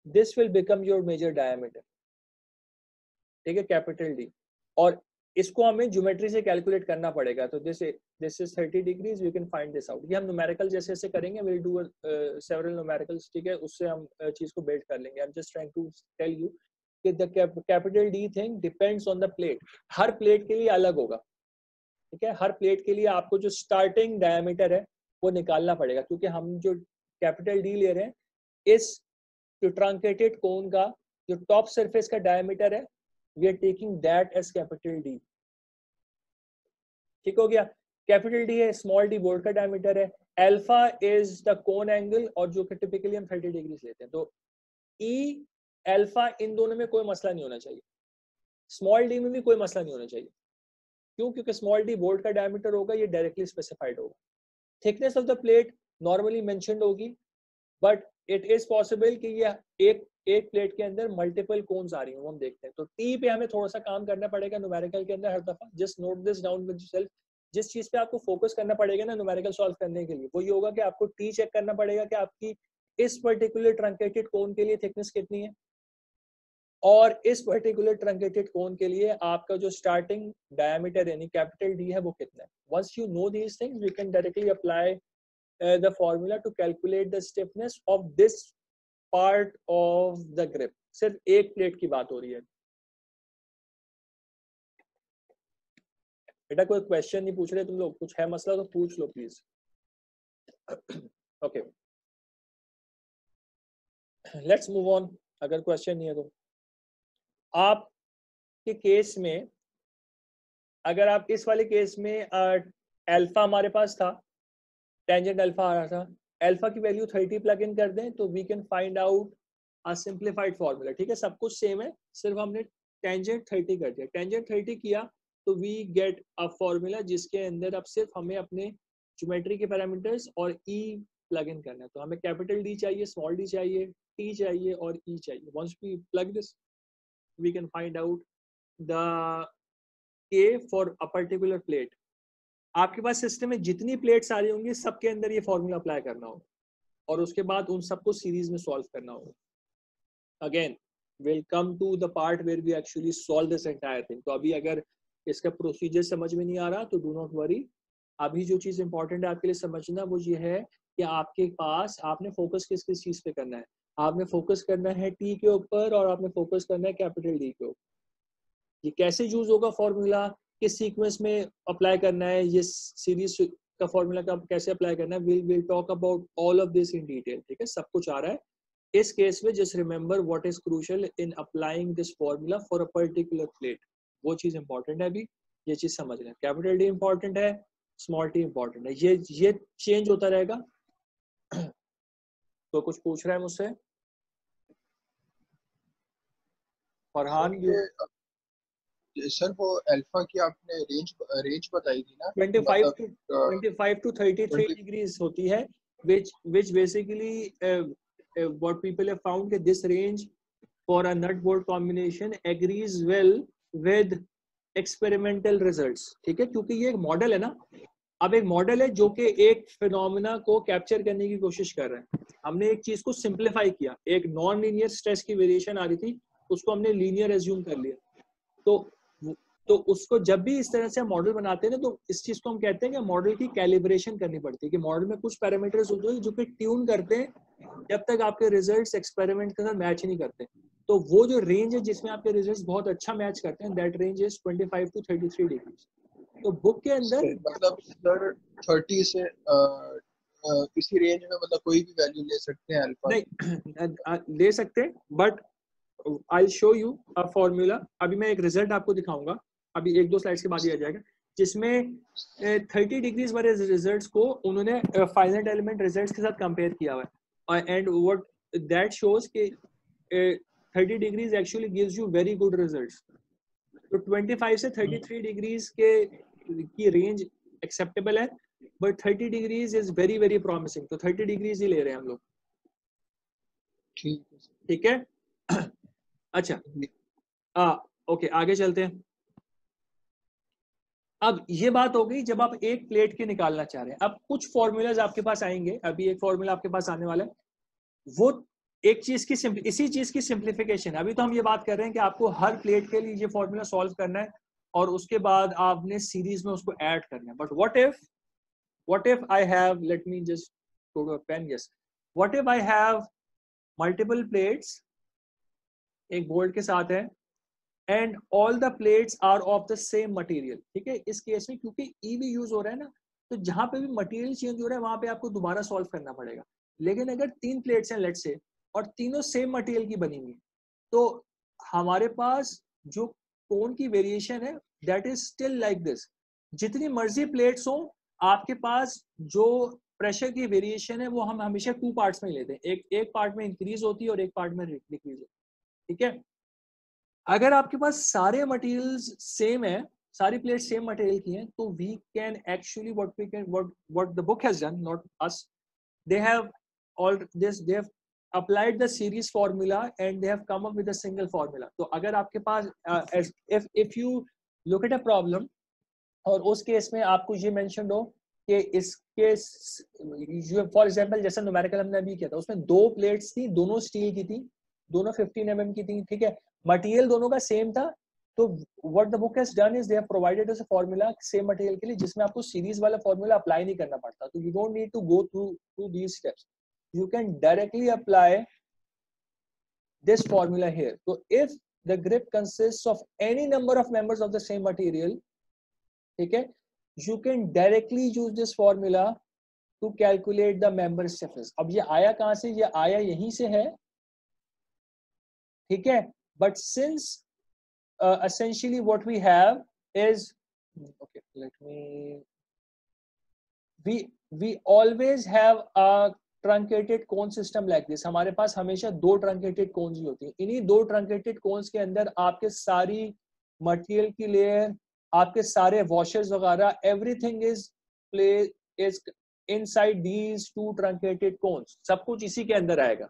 this will become your major diameter, ठीक है, कैपिटल डी। और इसको हमें ज्योमेट्री से कैलकुलेट करना पड़ेगा। तो this is 30 degrees, you can find this out. ये हम न्यूमेरिकल जैसे ऐसे करेंगे, विल डू सेवरल न्यूमेरिकल्स, ठीक है, उससे हम चीज को बिल्ड कर लेंगे। I am just trying to tell you कि the capital D thing depends on the plate. हर प्लेट के लिए अलग होगा, ठीक है। हर प्लेट के लिए आपको जो स्टार्टिंग डायमीटर है वो निकालना पड़ेगा, क्योंकि हम जो कैपिटल डी ले रहे हैं, इस जो ट्रंकेटेड कोन का जो टॉप सरफेस का डायमीटर है, we are taking that as capital D, ठीक हो गया। कैपिटल डी है, स्मॉल डी बोल्ट का डायमीटर है, alpha is the cone angle, और जो कि टिपिकली हम 30 डिग्री लेते हैं। तो ई अल्फा, इन दोनों में कोई मसला नहीं होना चाहिए, स्मॉल डी में भी कोई मसला नहीं होना चाहिए, क्यों? क्योंकि स्मॉल डी बोल्ट का डायमीटर होगा, ये डायरेक्टली स्पेसिफाइड होगा। Thickness of the plate normally mentioned होगी, बट इट इज पॉसिबल कि ये एक प्लेट के अंदर मल्टीपल कोन्स आ रही हो, हम देखते हैं। तो टी पे हमें थोड़ा सा काम करना पड़ेगा न्यूमेरिकल के अंदर हर दफा। Just note this down with yourself. जिस चीज पे आपको फोकस करना पड़ेगा ना न्यूमेरिकल सॉल्व करने के लिए, वो ये होगा कि आपको टी चेक करना पड़ेगा कि आपकी इस पर्टिकुलर ट्रंकेटेड कोन के लिए थिकनेस कितनी है, और इस पर्टिकुलर ट्रंकेटेड कोन के लिए आपका जो स्टार्टिंग डायमीटर यानी कैपिटल डी है वो कितना है। Once you know these things we can directly apply the formula to calculate the stiffness of this part of the grip। सिर्फ एक प्लेट की बात हो रही है। बेटा कोई क्वेश्चन नहीं पूछ रहे तुम लोग? कुछ है मसला तो पूछ लो please. Okay, let's move on. अगर क्वेश्चन नहीं है तो आपके केस में, अगर आप इस वाले केस में अल्फा हमारे पास था, टेंजेंट अल्फा आ रहा था, अल्फा की वैल्यू 30 प्लग इन कर दें तो we can find out a simplified formula. ठीक है, सब कुछ सेम है, सिर्फ हमने टेंजेंट 30 कर दिया। टेंजेंट 30 किया तो वी गेट अ फॉर्मूला जिसके अंदर अब सिर्फ हमें अपने ज्योमेट्री के पैरामीटर्स और ई प्लग इन करना है। तो हमें कैपिटल डी चाहिए, स्मॉल डी चाहिए, टी चाहिए और ई चाहिए। Once we plug this we can find out the K for a particular plate. आपके पास सिस्टम में जितनी प्लेट्स आ रही होंगी सबके अंदर ये फॉर्मूला अप्लाई करना होगा, और उसके बाद उन सबको सीरीज में सॉल्व करना होगा। Again will come to the part where we actually solve this entire thing. तो अभी अगर इसका प्रोसीजर समझ में नहीं आ रहा तो डू नॉट वरी। अभी जो चीज इंपॉर्टेंट है आपके लिए समझना वो ये है कि आपके पास आपने फोकस किस किस चीज पे करना है। आपने फोकस करना है टी के ऊपर और आपने फोकस करना है कैपिटल डी के ऊपर। ये कैसे यूज होगा फॉर्मूला, किस सीक्वेंस में अप्लाई करना है, ये सीरीज का फॉर्मूला का कैसे अप्लाई करना है, will talk about all of this in detail. ठीक है, सब कुछ आ रहा है इस केस में। Just remember what is crucial in applying this formula for a particular plate. वो चीज इंपॉर्टेंट है, अभी ये चीज समझ लें। कैपिटल डी इंपॉर्टेंट है, स्मॉल टी इंपॉर्टेंट है, ये चेंज होता रहेगा। तो कुछ पूछ रहा है मुझसे फरहान?
सर वो अल्फा की आपने रेंज बताई थी ना,
25 to 33 degrees होती है, which basically what people have found that this range for a nut bolt combination agrees well with experimental results। ठीक है, क्योंकि ये एक मॉडल है ना। अब एक मॉडल है जो कि एक फिनोमेना को कैप्चर करने की कोशिश कर रहा है। हमने एक चीज को सिंप्लीफाई किया, एक नॉन लीनियर स्ट्रेस की वेरिएशन आ रही थी उसको हमने लीनियर एज्यूम कर लिया। तो उसको जब भी इस तरह से हम मॉडल बनाते हैं ना, तो इस चीज को हम कहते हैं कि मॉडल की कैलिब्रेशन करनी पड़ती है, कि मॉडल में कुछ पैरामीटर्स होते हैं जो कि ट्यून करते हैं जब तक आपके रिजल्ट्स एक्सपेरिमेंट के साथ मैच नहीं करते। तो वो जो रेंज है जिसमें आपके रिजल्ट्स बहुत अच्छा मैच करते हैं, that range is 25 to 33 degrees. तो बुक के अंदर
मतलब सर 30 से इसी रेंज में मतलब कोई भी वैल्यू ले सकते हैं अल्फा?
नहीं ले सकते, but I show you a formula. अभी मैं एक रिजल्ट आपको दिखाऊंगा, अभी एक दो स्लाइड्स के बाद ही आ जाएगा, जिसमें 30 डिग्रीज वाले रिजल्ट्स को उन्होंने फाइनाइट एलिमेंट रिजल्ट्स के साथ कंपेयर किया हुआ है, एंड व्हाट दैट शोज कि 30 degrees actually gives you very good results. तो 25 से 33 डिग्रीज की रेंज एक्सेप्टेबल है, but 30 degrees is very very promising. तो 30 डिग्रीज ही ले रहे हैं हम लोग। ठीक है अच्छा ओके, आगे चलते हैं। अब ये बात हो गई जब आप एक प्लेट के निकालना चाह रहे हैं। अब कुछ फॉर्मूलाज आपके पास आएंगे, अभी एक फॉर्मूला आपके पास आने वाला है, वो एक चीज की इसी चीज की सिंप्लीफिकेशन। अभी तो हम ये बात कर रहे हैं कि आपको हर प्लेट के लिए ये फॉर्मूला सॉल्व करना है और उसके बाद आपने सीरीज में उसको ऐड करना है। But what if I have, let me just go to a pen, yes, what if I have multiple plates, एक बोल्ट के साथ है, and all the plates are of the same material. ठीक है, इस केस में क्योंकि ई भी यूज हो रहा है ना, तो जहां पे भी मटेरियल चेंज हो रहा है वहां पे आपको दोबारा सॉल्व करना पड़ेगा। लेकिन अगर 3 प्लेट्स हैं लेट्स से, और तीनों सेम मटेरियल की बनी हुई, तो हमारे पास जो कोन की वेरिएशन है that is still like this. जितनी मर्जी प्लेट्स हो, आपके पास जो प्रेशर की वेरिएशन है वो हम हमेशा 2 पार्ट्स में लेते हैं, एक पार्ट में इंक्रीज होती है और एक पार्ट में डिक्रीज होती है। ठीक है, अगर आपके पास सारे मटेरियल्स सेम है सारी प्लेट्स सेम मटेरियल की हैं, तो we can actually what the book has done, not us, they have they have applied the series formula and they have come up with a single formula. तो अगर आपके पास if you look at a problem और उस case में आपको ये mention हो कि इसके फॉर एग्जांपल जैसा न्यूमेरिकल हमने अभी किया था, उसमें 2 प्लेट्स थी, दोनों स्टील की थी, दोनों 15 mm की थी, ठीक है, मटेरियल दोनों का सेम था, तो what the book has done is they have provided us a formula same material के लिए जिसमें आपको सीरीज वाला फार्मूला अप्लाई नहीं करना पड़ता, तो you don't need to go through these steps, you can directly apply this formula here. So if the grip consists of any number of members of the same material, ठीक है, you can directly use this formula to calculate the member stiffness. अब ये आया कहां से? ये आया यहीं से है, ठीक है, but since essentially what we have is, okay, we always have a truncated cone system like this. हमारे पास हमेशा 2 truncated cones ही होती हैं, इन्हीं 2 truncated cones के अंदर आपके सारी मटेरियल की लेयर, आपके सारे वॉशर्स वगैरह, everything is inside these 2 truncated cones, सब कुछ इसी के अंदर आएगा,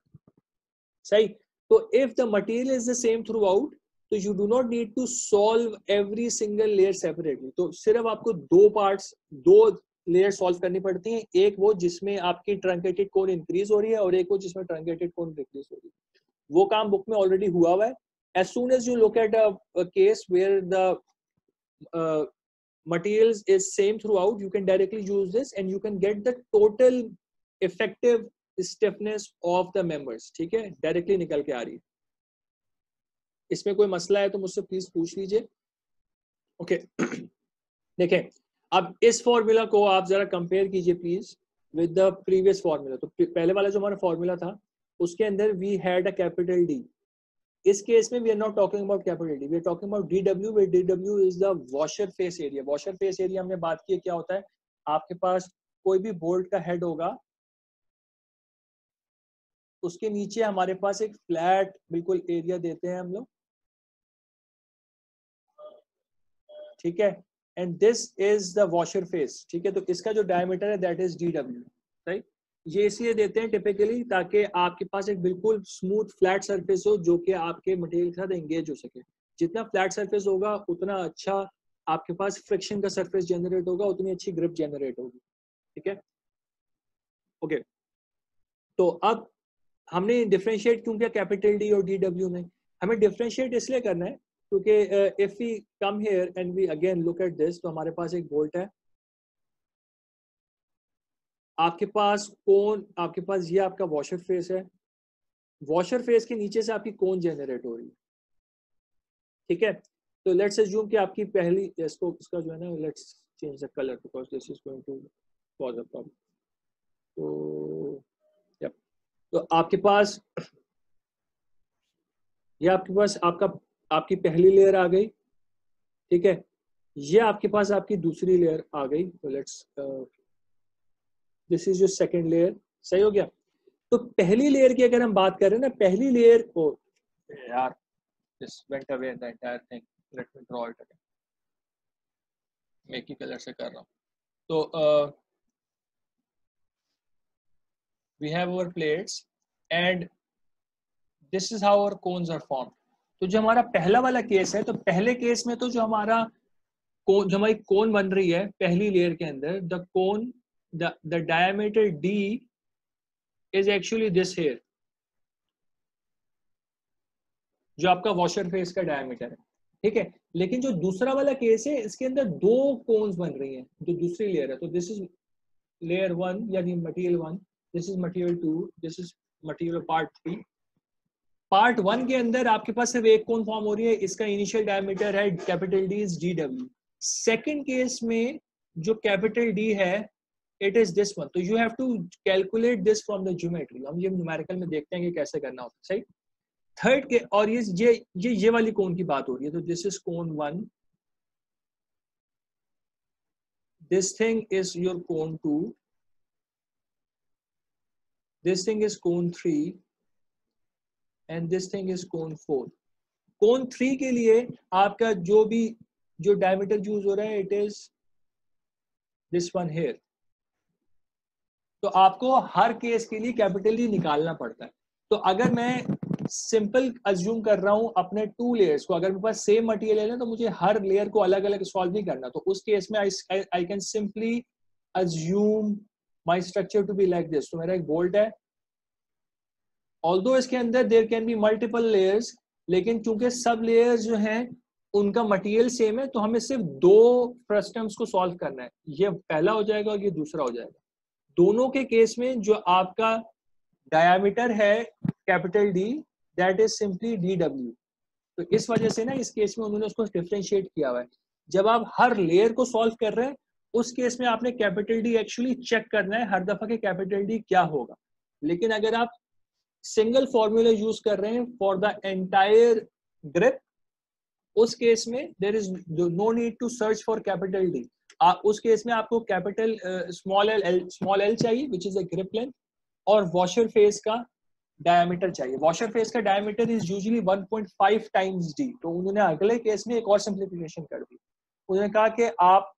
सही। तो if the material is the same throughout, तो you do not need to solve every single layer separately, तो सिर्फ आपको 2 पार्ट्स, 2 लेयर सॉल्व करनी पड़ती हैं, एक वो जिसमें आपकी ट्रंकेटेड कोन इंक्रीज हो रही है और एक वो जिसमें ट्रंकेटेड कोन डिक्रीज हो रही है, वो काम बुक में ऑलरेडी हुआ हुआ है। as soon as you look at a case where the materials is same throughout, you can directly use this and you can get the total effective stiffness of the members, ठीक है, directly निकल के आ रही है। इसमें कोई मसला है तो मुझसे प्लीज पूछ लीजिए, ओके। देखें, अब इस फॉर्मूला को आप जरा कंपेयर कीजिए please with the previous formula. तो पहले वाला जो हमारा फॉर्मूला था उसके अंदर we had a capital D, इस केस में we are not talking about capital D, we are talking about DW, where DW is the washer face area. Washer face area हमने बात की क्या होता है, आपके पास कोई भी बोल्ट का हेड होगा, उसके नीचे हमारे पास एक फ्लैट बिल्कुल एरिया देते हैं हम लोग, ठीक है, and this is the washer face, ठीक है। तो इसका जो डायमीटर है दैट इज डीडब्ल्यू, राइट। ये इसलिए देते हैं टिपिकली ताकि आपके पास एक बिल्कुल स्मूथ फ्लैट सरफेस हो जो कि आपके मटेरियल के साथ एंगेज हो सके। जितना फ्लैट सरफेस होगा उतना अच्छा आपके पास फ्रिक्शन का सरफेस जनरेट होगा, उतनी अच्छी ग्रिप जनरेट होगी, ठीक है, ओके। तो अब हमने डिफरेंशिएट क्यों किया कैपिटल डी और डीडब्ल्यू में? हमें डिफरेंशिएट इसलिए करना है क्योंकि if we come here and we again look at this, तो हमारे पास एक बोल्ट है, आपके पास कोन, आपके पास ये आपका वॉशर फेस है, वॉशर फेस के नीचे से आपकी कोन जनरेट हो रही है, ठीक है। तो लेट्स अज्यूम कि आपकी पहली, इसको इसका जो है ना, let's change the colour because this is going to cause a problem. तो आपके पास, ये आपके पास आपकी पहली लेयर आ गई, ठीक है, ये आपके पास आपकी दूसरी लेयर आ गई, तो let's this is your second layer, सही हो गया। तो पहली लेयर की अगर हम बात करें ना, पहली लेयर को, यार this went away the entire thing, let me draw it again, मैं एक ही कलर से कर रहा हूं। तो we have our plates and this is how our cones are formed. तो जो हमारा पहला वाला केस है, तो पहले केस में तो जो हमारा कोन, जो हमारी कोन बन रही है पहली लेयर के अंदर, the cone, the diameter D is actually this here, जो आपका वॉशर फेस का डायमीटर है, ठीक है। लेकिन जो दूसरा वाला केस है, इसके अंदर 2 कोन्स बन रही हैं, जो दूसरी लेयर है। तो दिस इज लेयर 1 यानी material 1, this is material 2, this is material part 3। Part 1 के अंदर आपके पास सिर्फ एक कोन फॉर्म हो रही है, इसका इनिशियल डायमीटर है capital D is DW. Second case में जो कैपिटल डी है इट इज दिस वन, तो you have to calculate this from the geometry. हम ये न्यूमेरिकल में देखते हैं कि कैसे करना होता है, सही। थर्ड के, और ये वाली कोन की बात हो रही है, तो this is cone 1, this thing is your cone 2, this thing is cone 3 and this thing is cone 4। Cone 3 के लिए आपका जो भी जो डायमीटर यूज हो रहा है it is this one here. तो आपको हर केस के लिए कैपिटल डी निकालना पड़ता है। तो अगर मैं सिंपल अज्यूम कर रहा हूं अपने 2 लेयर्स को, अगर मेरे पास सेम मटेरियल है तो मुझे हर लेयर को अलग अलग सॉल्व नहीं करना। तो उस केस में I can simply assume my structure to be like this. तो मेरा एक बोल्ट है, ऑल्दो इसके अंदर there can be multiple layers, लेकिन चूंकि सब लेयर्स जो हैं उनका मटेरियल सेम है तो हमें सिर्फ 2 फ्रस्टम्स को सॉल्व करना है। ये पहला हो जाएगा और ये दूसरा हो जाएगा। दोनों के केस में जो आपका डायामीटर है capital D, that is simply DW। तो इस वजह से ना इस केस में उन्होंने उसको डिफरेंशिएट किया हुआ है। जब आप हर लेयर को सॉल्व कर रहे हैं उस केस में आपने कैपिटल डी एक्चुअली चेक करना है हर दफा के कैपिटल डी क्या होगा। लेकिन अगर आप सिंगल फॉर्मूला यूज कर रहे हैं फॉर द एंटायर ग्रिप, उस केस में there is no need to search for capital D. उस केस में आपको कैपिटल स्मॉल एल चाहिए which is a grip length, और वॉशर फेस का डायमीटर चाहिए। वॉशर फेस का diameter is usually 1.5 times D. तो उन्होंने अगले केस में एक और सिंप्लीफिकेशन कर दी। उन्होंने कहा कि आप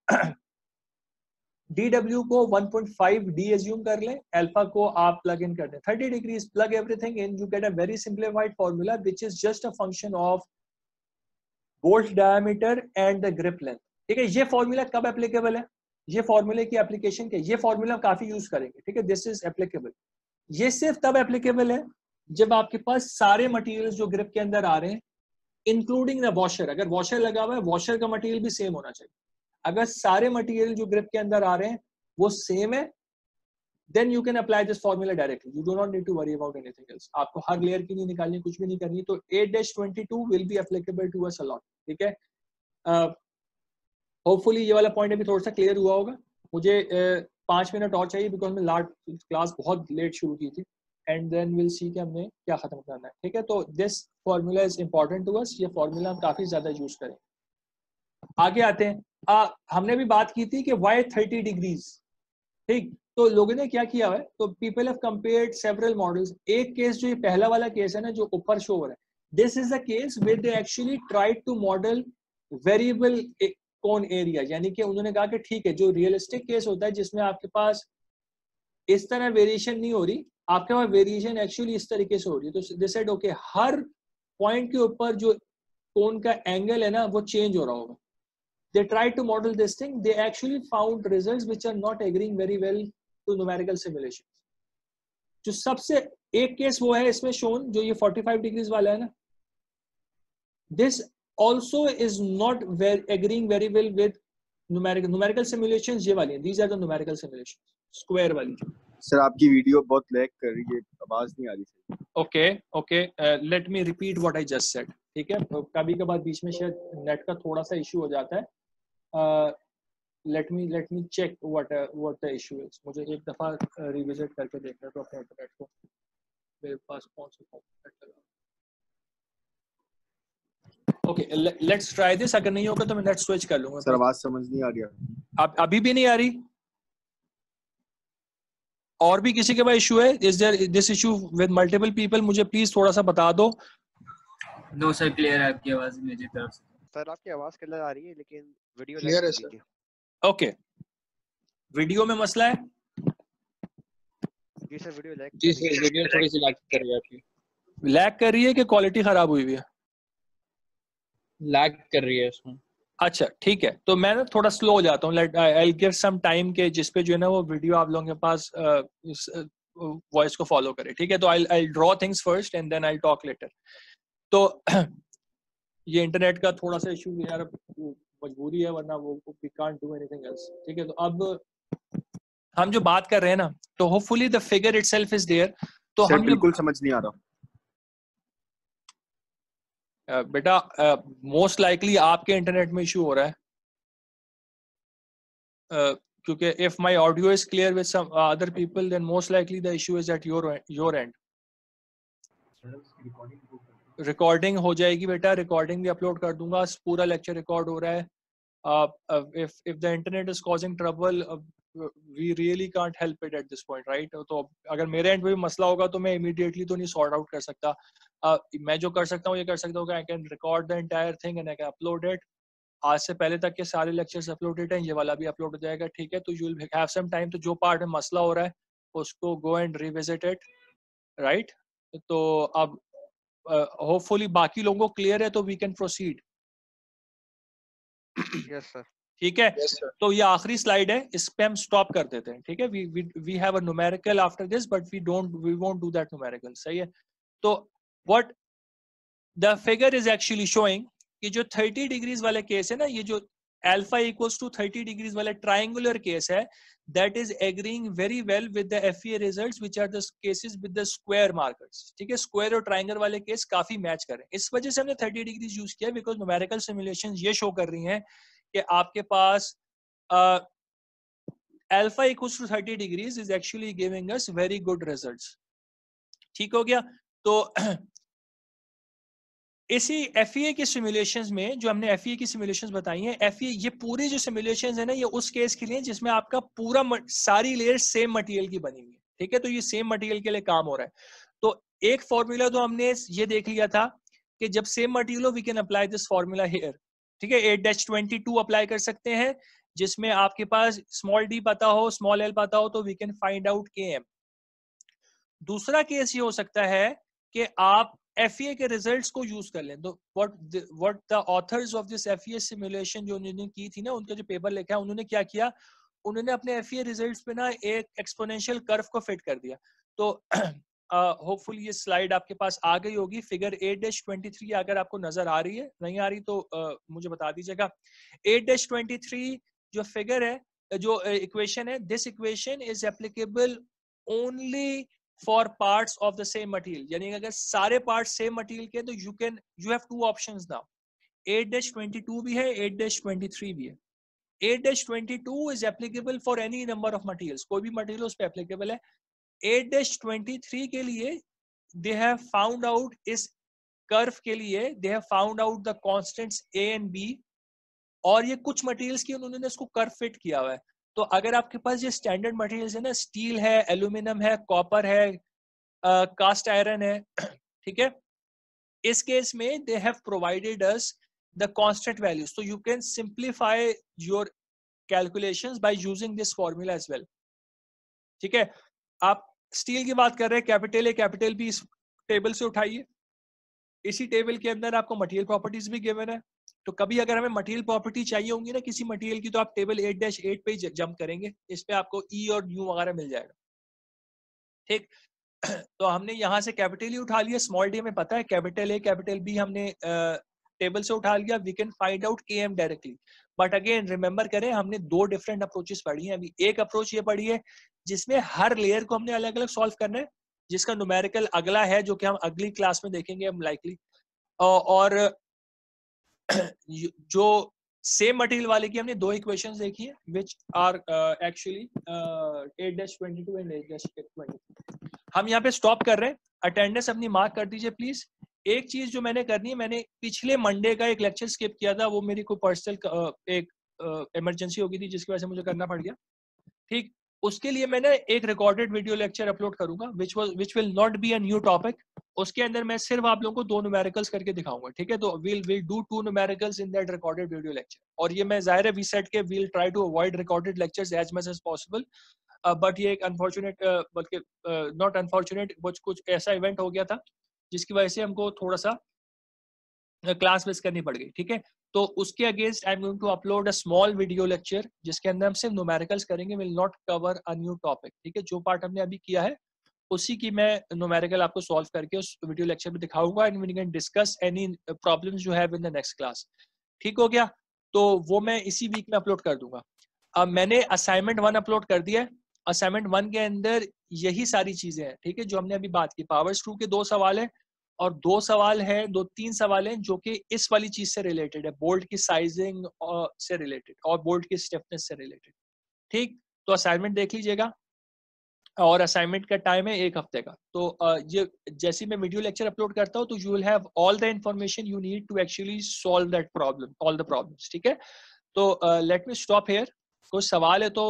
DW को 1.5 D एज्यूम कर लें, अल्फा को आप प्लग इन कर दें 30 degrees, plug everything in, you get a very simplified formula which is just a function of bolt diameter and the grip length. ठीक है, ये फॉर्मूला कब एप्लीकेबल है, ये फॉर्मूले की एप्लीकेशन क्या, ये फॉर्मूला काफी यूज करेंगे। ठीक है, दिस इज एप्लीकेबल। ये सिर्फ तब एप्लीकेबल है जब आपके पास सारे मटेरियल्स जो ग्रिप के अंदर आ रहे हैं इंक्लूडिंग द वॉशर, अगर वॉशर लगा हुआ है वॉशर का मटेरियल भी सेम होना चाहिए। अगर सारे मटेरियल जो ग्रिप के अंदर आ रहे हैं वो सेम है, then you can apply this formula directly. You do not need to worry about anything else. आपको हर लेयर की नहीं निकालनी, कुछ भी नहीं करनी। तो 8-22 will be applicable to us a lot. ठीक है, होपफुली ये वाला पॉइंट अभी थोड़ा सा क्लियर हुआ होगा। मुझे 5 मिनट और चाहिए बिकॉज मैं लास्ट क्लास बहुत लेट शुरू की थी, एंड देन विल सी कि हमने क्या खत्म करना है। ठीक है, तो this formula is important to us, ये फॉर्मूला हम काफी ज्यादा यूज करें। आगे आते हैं, हमने भी बात की थी कि वाई 30 डिग्रीज। ठीक, तो लोगों ने क्या किया है, तो people have compared several models. एक केस जो ये पहला वाला केस है ना जो ऊपर शो हो रहा है, this is the case where they actually tried to model variable cone area, यानी कि उन्होंने कहा कि ठीक है जो रियलिस्टिक केस होता है जिसमें आपके पास इस तरह वेरिएशन नहीं हो रही, आपके पास वेरिएशन एक्चुअली इस तरीके से हो रही है। तो they said okay her point के ऊपर जो कोन का एंगल है ना वो चेंज हो रहा होगा। They tried to model this thing. They actually found results which are not agreeing very well to numerical simulations. जो सबसे एक केस वो है इसमें shown जो ये 45 डिग्रीज वाला है ना, this also is not agreeing very well with numerical simulations। ये वाली है, these are the numerical simulations, square वाली।
सर आपकी वीडियो बहुत लैग कर रही है, आवाज नहीं आ रही।
Okay, let me repeat what I just said। ठीक है, कभी कभार बीच में शायद नेट का थोड़ा सा इशू हो जाता है। let me check what the issue is। मुझे एक दफा रिविजिट करके देखना तो अपने इंटरनेट को, मेरे पास कौन सा कॉम्प्यूटर लगा। Okay, let's try this. अगर नहीं होगा तो मैं नेट स्विच कर लूंगा।
सर आवाज समझ नहीं आ रही।
अभी भी नहीं आ रही? और भी किसी के पास इशू है? Is there this issue with multiple people? मुझे प्लीज थोड़ा सा बता दो।
नो सर, क्लियर है आपकी आवाज मेरी तरफ से।
सर आपकी आवाज क्लियर आ रही है लेकिन वीडियो
क्लियर है
लैग
सर।
कर रही है।
ओके, वीडियो में मसला है?
जी सर वीडियो लैग
जी सर, वीडियो थोड़ी सी लैग कर रही है आपकी।
लैग कर रही है कि क्वालिटी खराब हुई हुई है?
लैग कर रही है इसमें।
अच्छा ठीक है, तो मैं ना थोड़ा स्लो हो जाता हूँ। Let I give some time के जिसपे जो है ना वो वीडियो आप लोगों के पास वॉइस को फॉलो करे। ठीक है, तो I draw things first and then I talk later. तो ये इंटरनेट का थोड़ा सा इशू यार, मजबूरी है, वरना वो we can't do anything else. ठीक है, तो अब हम जो बात कर रहे हैं ना, तो hopefully the figure itself is there. तो
सर
हम
बिल्कुल समझ नहीं आ रहा।
बेटा मोस्ट लाइकली आपके इंटरनेट में इशू हो रहा है, क्योंकि if my audio is clear with some other people then most likely the issue is at your end. Recording हो जाएगी बेटा, रिकॉर्डिंग भी अपलोड कर दूंगा, पूरा लेक्चर रिकॉर्ड हो रहा है। if the internet is causing trouble, we really can't help it at this point, right? तो अगर मेरे एंड पे भी मसला होगा तो मैं इमीडिएटली तो नहीं सॉर्ट आउट कर सकता। मैं जो कर सकता हूँ ये कर सकता हूँ कि I can record the entire thing and I can upload it. आज से पहले तक के सारे लेक्चर्स अपलोडेड हैं, ये वाला भी अपलोड हो जाएगा, ठीक है। तो you will have some time, तो जो पार्ट में मसला हो रहा है उसको go and revisit it, right. तो अब होपफुली बाकी लोगों को क्लियर है, तो we can proceed.
Yes sir.
ठीक है,
यस सर।
तो ये आखिरी स्लाइड है, इस पे हम स्टॉप कर देते हैं, ठीक है। We have a numerical after this, but we won't do that numerical, सही है। तो what the figure is actually showing कि जो 30 डिग्रीज वाले केस है ना, ये जो अल्फा इक्वल्स टू 30 डिग्रीज वाला ट्रायंगुलर केस है, that is agreeing very well with the FEA results which are the cases with the square markers, ठीक है। स्क्वायर और ट्रायंगल वाले केस काफी मैच कर रहे हैं, इस वजह से हमने 30 डिग्रीज यूज किया, बिकॉज न्यूमेरिकल सिमुलेशंस ये शो कर रही हैं कि आपके पास alpha equals to 30 degrees is actually giving us very good results, ठीक हो गया। तो इसी FEA के सिमुलेशंस में, जो हमने FEA की सिमुलेशंस बताई हैं, FEA ये पूरी जो सिमुलेशंस है ना, ये उस केस के लिए जिसमें आपका पूरा सारी लेयर सेम मटेरियल की बनी हुई है, ठीक है। तो ये सेम मटेरियल के लिए काम हो रहा है। तो एक फॉर्मूला तो हमने ये देख लिया था कि जब सेम मटेरियल हो we can apply this formula here, ठीक है। 8-22 अप्लाई कर सकते हैं, जिसमें आपके पास स्मॉल d पता हो, स्मॉल l पता हो, तो we can find out km। दूसरा केस ये हो सकता है कि आप FEA के रिजल्ट्स को यूज कर लें। तो what the author's of this FEA simulation जो उन्होंने की थी ना, उनका जो पेपर लिखा है, उन्होंने क्या किया, उन्होंने अपने FEA रिजल्ट्स पे ना एक एक्सपोनेंशियल कर्व को फिट कर दिया। तो होपफुली ये स्लाइड आपके पास आ गई होगी, फिगर 8-23 अगर आपको नजर आ रही है, नहीं आ रही तो मुझे बता दीजिएगा। 8-23 जो फिगर है, जो इक्वेशन है, this equation is applicable only for parts of the same material, यानी अगर सारे पार्ट सेम मटेरियल के, तो you have two options now. 8-22 भी है, 8-23 भी है। 8-22 is applicable for any number of materials, कोई भी मटेरियल उस पे एप्लीकेबल है। 8-23 के लिए दे हैव फाउंड आउट, इस कर्व के लिए they have found out the constants A and B, और ये कुछ मटेरियल्स की उन्होंने इसको कर्व फिट किया हुआ है। तो अगर आपके पास ये स्टैंडर्ड मटेरियल्स है ना, स्टील है, एल्यूमिनियम है, कॉपर है, कास्ट आयरन है, ठीक है, इस केस में they have provided us the constant values, so you can simplify your calculations by using this formula as well, ठीक है। आप स्टील की बात कर रहे हैं, कैपिटल ए कैपिटल बी, इस टेबल से उठाइए, इसी टेबल के अंदर आपको मटेरियल प्रॉपर्टीज भी गिवन है। तो कभी अगर हमें मटेरियल प्रॉपर्टी चाहिए होंगी ना किसी मटेरियल की, तो आप टेबल 8-8 पे जंप करेंगे, इस पे आपको E और U वगैरह मिल जाएगा, ठीक। तो हमने यहाँ से कैपिटल ही उठा लिया, स्मॉल डी हमें पता है, कैपिटल ए कैपिटल बी हमने टेबल से उठा लिया, we can find out km directly. But again remember करें, हमने दो डिफरेंट अप्रोचेस पढ़ी हैं। अभी एक अप्रोच ये पढ़ी है जिसमें हर लेयर को हमने अलग अलग सॉल्व करना है, जिसका न्यूमेरिकल अगला है, जो कि हम अगली क्लास में देखेंगे हम लाइकली। और जो सेम मटेरियल वाले की हमने दो इक्वेशंस देखी है, विच आर एक्चुअली 8-22 एंड 8-23। हम यहाँ पे स्टॉप कर रहे हैं, अटेंडेंस अपनी मार्क कर दीजिए प्लीज। एक चीज जो मैंने करनी है, मैंने पिछले मंडे का एक लेक्चर स्किप किया था, वो मेरी कोई पर्सनल एक इमरजेंसी हो गई थी जिसकी वजह से मुझे करना पड़ गया, ठीक। उसके लिए मैं ना एक रिकॉर्डेड वीडियो लेक्चर अपलोड करूंगा, which will not be a new topic. उसके अंदर मैं सिर्फ आप लोगों को 2 न्यूमेरिकल्स करके दिखाऊंगा, ठीक है। तो will do 2 numericals in that recorded video lecture. और ये मैं जाहिर है वी सेट के will try to avoid recorded lectures as much as possible, but ये एक अनफॉर्चुनेट, बल्कि नॉट अनफॉर्चुनेट, कुछ ऐसा इवेंट हो गया था जिसकी वजह से हमको थोड़ा सा क्लास मिस करनी पड़ गई, ठीक है। तो उसके against I am going to upload a small video lecture, जिसके अंदर हम सिर्फ न्यूमेरिकल्स करेंगे, will not cover a new topic, ठीक है। जो पार्ट हमने अभी किया है उसी की मैं न्यूमेरिकल आपको सॉल्व करके उस वीडियो लेक्चर में दिखाऊंगा, and we can discuss any problems you have in the next class, ठीक हो गया। तो वो मैं इसी वीक में अपलोड कर दूंगा। अब मैंने असाइनमेंट 1 अपलोड कर दिया है। असाइनमेंट 1 के अंदर यही सारी चीजें हैं, ठीक है, जो हमने अभी बात की। पावर स्क्रू के 2 सवाल है, और 2 सवाल है, 2-3 सवाल हैं जो कि इस वाली चीज से रिलेटेड है, बोल्ट की साइजिंग से रिलेटेड और बोल्ट की स्टिफनेस से रिलेटेड, ठीक। तो असाइनमेंट देख लीजिएगा, और असाइनमेंट का टाइम है 1 हफ्ते का। तो ये जैसे मैं वीडियो लेक्चर अपलोड करता हूँ, तो you will have all the information you need to actually solve that problem, all the problems, ठीक है। तो लेट मी स्टॉप हियर। कुछ सवाल है तो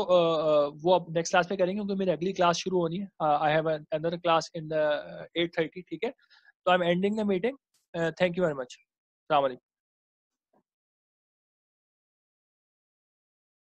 वो अब नेक्स्ट क्लास में करेंगे, क्योंकि मेरी अगली क्लास शुरू होनी है। I have another class in the 8:30, ठीक है। तो I am ending the meeting. Thank you very much. अस्सलाम वालेकुम।